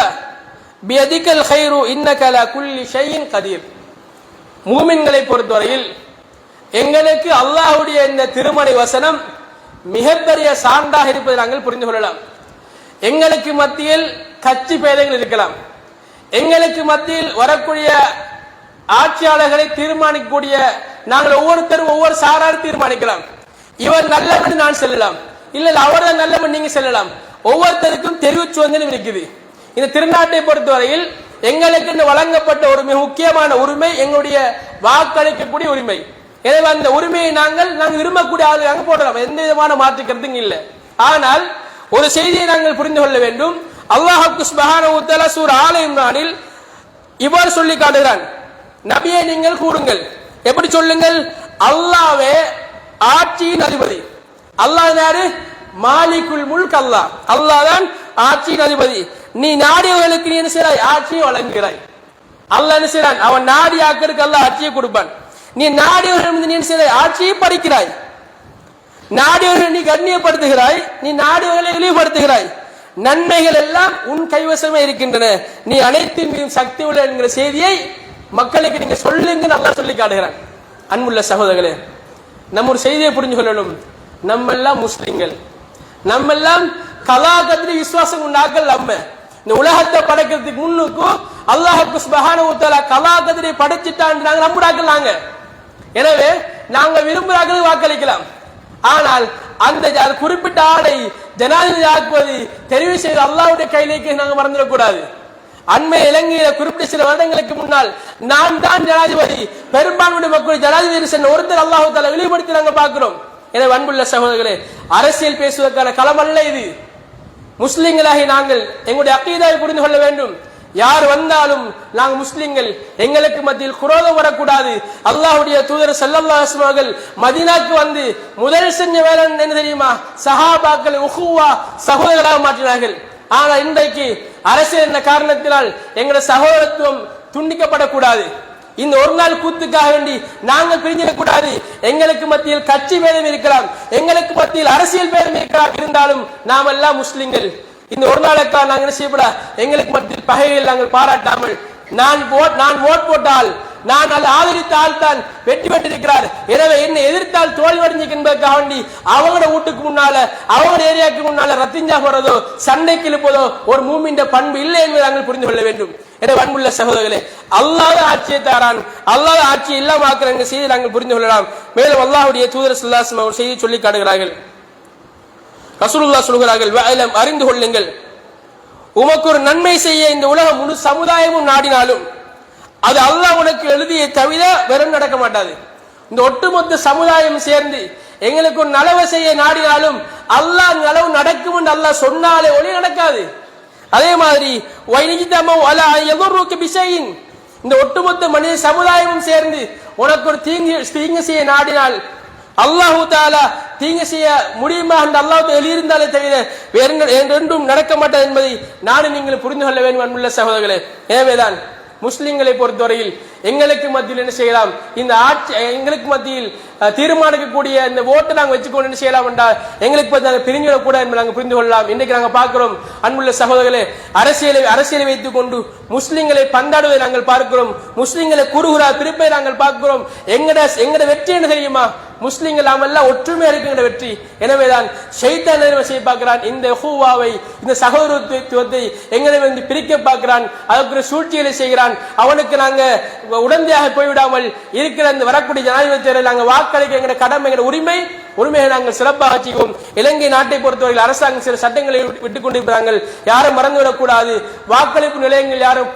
பியதிகல் கைரு இன்னக லா குல்லி ஷைஇன் கதீர். மூமின்களை பொறுத்தவரையில் எங்களுக்கு அல்லாஹ்வுடைய இந்த திருமறை வசனம் மிகப்பெரிய சான்றாக இருப்பதை நாங்கள் புரிந்து கொள்ளலாம். எங்களுக்கு மத்தியில் கட்சி பேதங்கள் இருக்கலாம், எங்களுக்கு மத்தியில் வரக்கூடிய ஆட்சியாளர்களை தீர்மானிக்கக்கூடிய நாங்கள் ஒவ்வொருத்தரும் ஒவ்வொரு சாரார் தீர்மானிக்கலாம். இவர் நல்லவன் நான் செல்லலாம், இல்ல அவர்தான் நல்லவன் நீங்க செல்லலாம். ஒவ்வொருத்தருக்கும் தெரிவு சுதந்திரம் இருக்குது. இந்த திருநாட்டை பொறுத்தவரையில் எங்களுக்கு வழங்கப்பட்ட ஒரு மிக முக்கியமான உரிமை எங்களுடைய வாக்களிக்கக்கூடிய உரிமை. எனவே அந்த உரிமையை நாங்கள் விரும்பக்கூடிய ஆளுநராக போடலாம், எந்த விதமான மாற்று கருத்தும் இல்லை. ஆனால் ஒரு செய்தியை நாங்கள் புரிந்து கொள்ள வேண்டும். அல்லாஹ் சுப்ஹானஹு வ தஆலா சூரா ஆல இம்ரானில் இவ்வாறு சொல்லி காட்டுகிறான், நபியை நீங்கள் கூறுங்கள். எப்படி சொல்லுங்கள்? அல்லாஹ்வே ஆட்சியின் அதிபதி. அல்லாஹ் யாரு? மாலிகுல் முல்க். அல்லாஹ் அல்லாஹ் தான் ஆட்சியின் அதிபதி. நீ நாடியவர்களுக்கு நீ என்ன செய்றாய்? ஆட்சியை வழங்குகிறாய். அல்லாஹ் என்ன செய்றான்? அவன் நாடி ஆக்கருக்கு அல்லாஹ் ஆட்சியை கொடுப்பான். நீ நாடியவர்கள் நீ என்ன செய்றாய்? ஆட்சியை பறிக்கிறாய். நாடியவர்களை நீ கண்ணியப்படுத்துகிறாய், நீ நாடியவர்களை இழிவுபடுத்துகிறாய். நன்மைகள் எல்லாம் உன் கைவசமே இருக்கின்றன, நீ அனைத்தின் மீதும் சக்தி உள்ள என்கிற செய்தியை மக்களுக்கு நீங்க சொல்லுங்க நல்லா சொல்லி காட்டுகிறான். அன்புள்ள சகோதரர்களே, நம்ம ஒரு செய்தியை புரிஞ்சு கொள்ளணும். நம்ம எல்லாம் முஸ்லிம்கள், நம்ம எல்லாம் கலாகத்திரி விசுவாசம் உண்டாக்கல். நம்ம இந்த உலகத்தை படைக்கிறதுக்கு முன்னுக்கும் அல்லாஹ் சுப்ஹானஹு வ தஆலா கலாகத்திரி படைச்சிட்டான் நாங்க நம்புறாக்கள். நாங்க எனவே நாங்க விரும்புறாக்கள் வாக்களிக்கலாம். ஆனால் அந்த குறிப்பிட்ட ஆளை ஜனாதிபதி ஆக்குவது தெரிவு செய்து அல்லாஹ்வுடைய கையிலேக்கு நாங்கள் மறந்துடக்கூடாது. அண்மை இலங்கையில குறிப்பிட்ட சில வருடங்களுக்கு முன்னால் நான் தான் ஜனாதிபதி, பெரும்பான்மையுடைய மக்கள் ஜனாதிபதி சென்ற ஒருத்தர் அல்லாஹ் தஆலா இழிவுபடுத்தி நாங்கள் பார்க்கிறோம். எனவே அன்புள்ள சகோதரர்களே, அரசியல் பேசுவதற்கான களம் அல்ல இது. முஸ்லிம்களாகி நாங்கள் எங்களுடைய அக்கீதாவை புரிந்து கொள்ள வேண்டும். யார் வந்தாலும் நாங்கள் முஸ்லிம்கள், எங்களுக்கு மத்தியில் குரோதம் வரக்கூடாது. அல்லாஹ்வுடைய தூதர் ஸல்லல்லாஹு அலைஹி வஸல்லம் அவர்கள் மதீனாக்கு வந்து முதல் செஞ்ச வேலை என்ன தெரியுமா? சஹாபாக்களை உஹுவா சகோதரர்களாக மாற்றினார்கள். ஆனால் இன்றைக்கு அரசியல் என்ற காரணத்தினால் எங்களுடைய சகோதரத்துவம் துண்டிக்கப்படக்கூடாது. இந்த ஒரு நாள் கூத்துக்காக வேண்டி நாங்கள் பிரிஞ்சிடக்கூடாது. எங்களுக்கு மத்தியில் கட்சி பேதம் இருக்கலாம், எங்களுக்கு மத்தியில் அரசியல் பேதம் இருக்கலாம், இருந்தாலும் நாம் எல்லாம் முஸ்லிம்கள். இந்த ஒரு நாளுக்காக நாங்கள் என்ன செய்யப்படா, எங்களுக்கு மத்தியில் பகைகள் நாங்கள் பாராட்டாமல் நான் ஓட் போட்டால் நான் ஆதரித்த ஆள் தான் வெற்றி பெற்றிருக்கிறார், எனவே என்னை எதிர்த்தால் தோல்வடைஞ்சிக்கு என்பதற்காக வேண்டி அவங்களோட வீட்டுக்கு முன்னால அவங்களோட ஏரியாவுக்கு முன்னால ரத்திஞ்சா போறதோ சண்டைக்கு இழுப்பதோ ஒரு மூமின் பண்பு இல்லை என்பதை நாங்கள் புரிந்து கொள்ள வேண்டும். எனவே அன்புள்ள சகோதரர்களே, அல்லாஹ் ஆட்சியை தாரான், அல்லாஹ் ஆட்சியை இல்லாமக்கிற செய்தி நாங்கள் புரிந்து கொள்ளலாம். மேலும் அல்லாஹ்வுடைய தூதர் ஸல்லல்லாஹு அலைஹி வஸல்லம் ஒரு செய்தி சொல்லி காட்டுகிறார்கள். ரசூலுல்லாஹ் சொல்கிறார்கள், வஅலம் அறிந்து கொள்ளுங்கள், உமக்கு ஒரு நன்மை செய்ய இந்த உலகம் முழு சமுதாயமும் நாடினாலும் அது அல்லாஹ் உனக்கு எழுதிய தவிர வெறும் நடக்க மாட்டாது. இந்த ஒட்டுமொத்த சமுதாயம் சேர்ந்து எங்களுக்கு ஒரு நலவை செய்ய நாடினாலும் அல்லாஹ் நலவு நடக்கும் என்று அல்லாஹ் சொன்னாலே ஒளி நடக்காது. அதே மாதிரி இந்த ஒட்டுமொத்த மனித சமுதாயமும் சேர்ந்து உனக்கு ஒரு தீங்கு செய்ய நாடினால் அல்லாஹு தஆலா தீங்கு செய்ய முடியுமா என்று அல்லாஹ் எழுதியிருந்தாலே தவிர வேறு என்றும் நடக்க மாட்டாது என்பதை நானும் நீங்கள் புரிந்து கொள்ள வேண்டும். அன்புள்ள சகோதரர்களே, எனவேதான் முஸ்லிம்களை பொறுத்தவரையில் எங்களுக்கு மத்தியில் என்ன செய்யலாம், இந்த ஆட்சி எங்களுக்கு மத்தியில் தீர்மானிக்கக்கூடிய இந்த ஓட்டை நாங்கள் வச்சுக்கொண்டு என்ன செய்யலாம் என்றால் எங்களுக்கு பற்றி நாங்கள் பிரிஞ்சுவிடக்கூடாது என்பதை நாங்கள் புரிந்து கொள்ளலாம். இன்றைக்கு நாங்கள் பார்க்கிறோம் அன்புள்ள சகோதரர்களே, அரசியலை வைத்துக் கொண்டு முஸ்லிம்களை பந்தாடுவதை நாங்கள் பார்க்கிறோம், முஸ்லிம்களை குறுகுறா பிரிப்பை நாங்கள் பார்க்கிறோம். எங்கட வெற்றி என்ன தெரியுமா? முஸ்லிம்கள் நாம் எல்லாம் ஒற்றுமையா இருக்கின்ற வெற்றி. எனவேதான் ஷைத்தான் என்ன செய்ய பார்க்கிறான், இந்த ஹூவாவை இந்த சகோதரத்துவத்தை எங்களை வந்து பிரிக்க பார்க்கிறான், அதற்கு சூழ்ச்சிகளை செய்கிறான். அவனுக்கு நாங்க உடந்தையாக போய்விடாமல் இருக்கிற அந்த வரக்கூடிய ஜனாதிபதி தேர்தல் நாங்கள் வாக்களிக்க எங்களுடைய கடமை, எங்களுடைய உரிமையை நாங்கள் சிறப்பாக செய்வோம். இலங்கை நாட்டை பொறுத்தவரையில் அரசாங்கம் சில சட்டங்களை விட்டுக் கொண்டிருக்கிறார்கள். யாரும் மறந்துவிடக் கூடாது. வாக்களிப்பு நிலையங்கள் யாரும்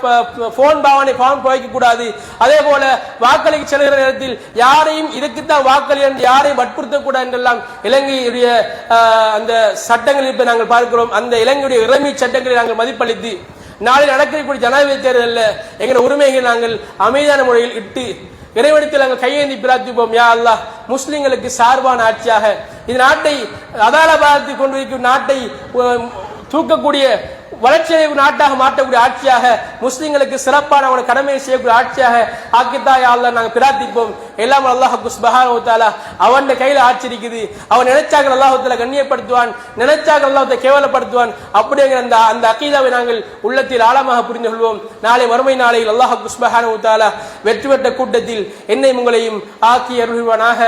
போன் பாவனை ஃபார்ம் வைக்க கூடாது. அதே போல வாக்களிக்க செல்கிற நேரத்தில் யாரையும் இதுக்குத்தான் வாக்களி என்று யாரையும் வற்புறுத்தக்கூடாது என்றெல்லாம் இலங்கையுடைய அந்த சட்டங்களில் இப்ப நாங்கள் பார்க்கிறோம். அந்த இலங்கையுடைய இறைமை சட்டங்களை நாங்கள் மதிப்பளித்து நாளை நடக்கக்கூடிய ஜனாதிபதி தேர்தலில் எங்களுடைய உரிமைகளை நாங்கள் அமைதியான முறையில் இட்டு இறைவனத்தில் நாங்கள் கையேந்தி பிரார்த்திப்போம். யா அல்லாஹ், முஸ்லிம்களுக்கு சார்பான ஆட்சியாக இந்த நாட்டை அதாலபாரத்தை கொண்டிருக்கும் நாட்டை தூக்கக்கூடிய வளர்ச்சி நாட்டாக மாற்றக்கூடிய ஆட்சியாக, முஸ்லிம்களுக்கு சிறப்பான அவனை கடமையை செய்யக்கூடிய ஆட்சியாக ஆக்கித்தா யா அல்லாஹ் நாங்கள் பிரார்த்திப்போம். எல்லாம் அல்லாஹ் சுப்ஹானஹு வ தஆலா அவன் கையில ஆட்சி இருக்குது. அவன் நினைச்சாக அல்லாஹ் தஆலா கண்ணியப்படுத்துவான், நினைச்சாக அல்லாஹ் தஆலா கேவலப்படுத்துவான். அப்படிங்கிற அந்த அகீதாவை நாங்கள் உள்ளத்தில் ஆழமாக புரிந்து கொள்வோம். நாளை மறுமை நாளையில் அல்லாஹ் சுப்ஹானஹு வ தஆலா வெற்றி பெற்ற கூட்டத்தில் என்னை உங்களையும் ஆக்கி அருள்வானாக.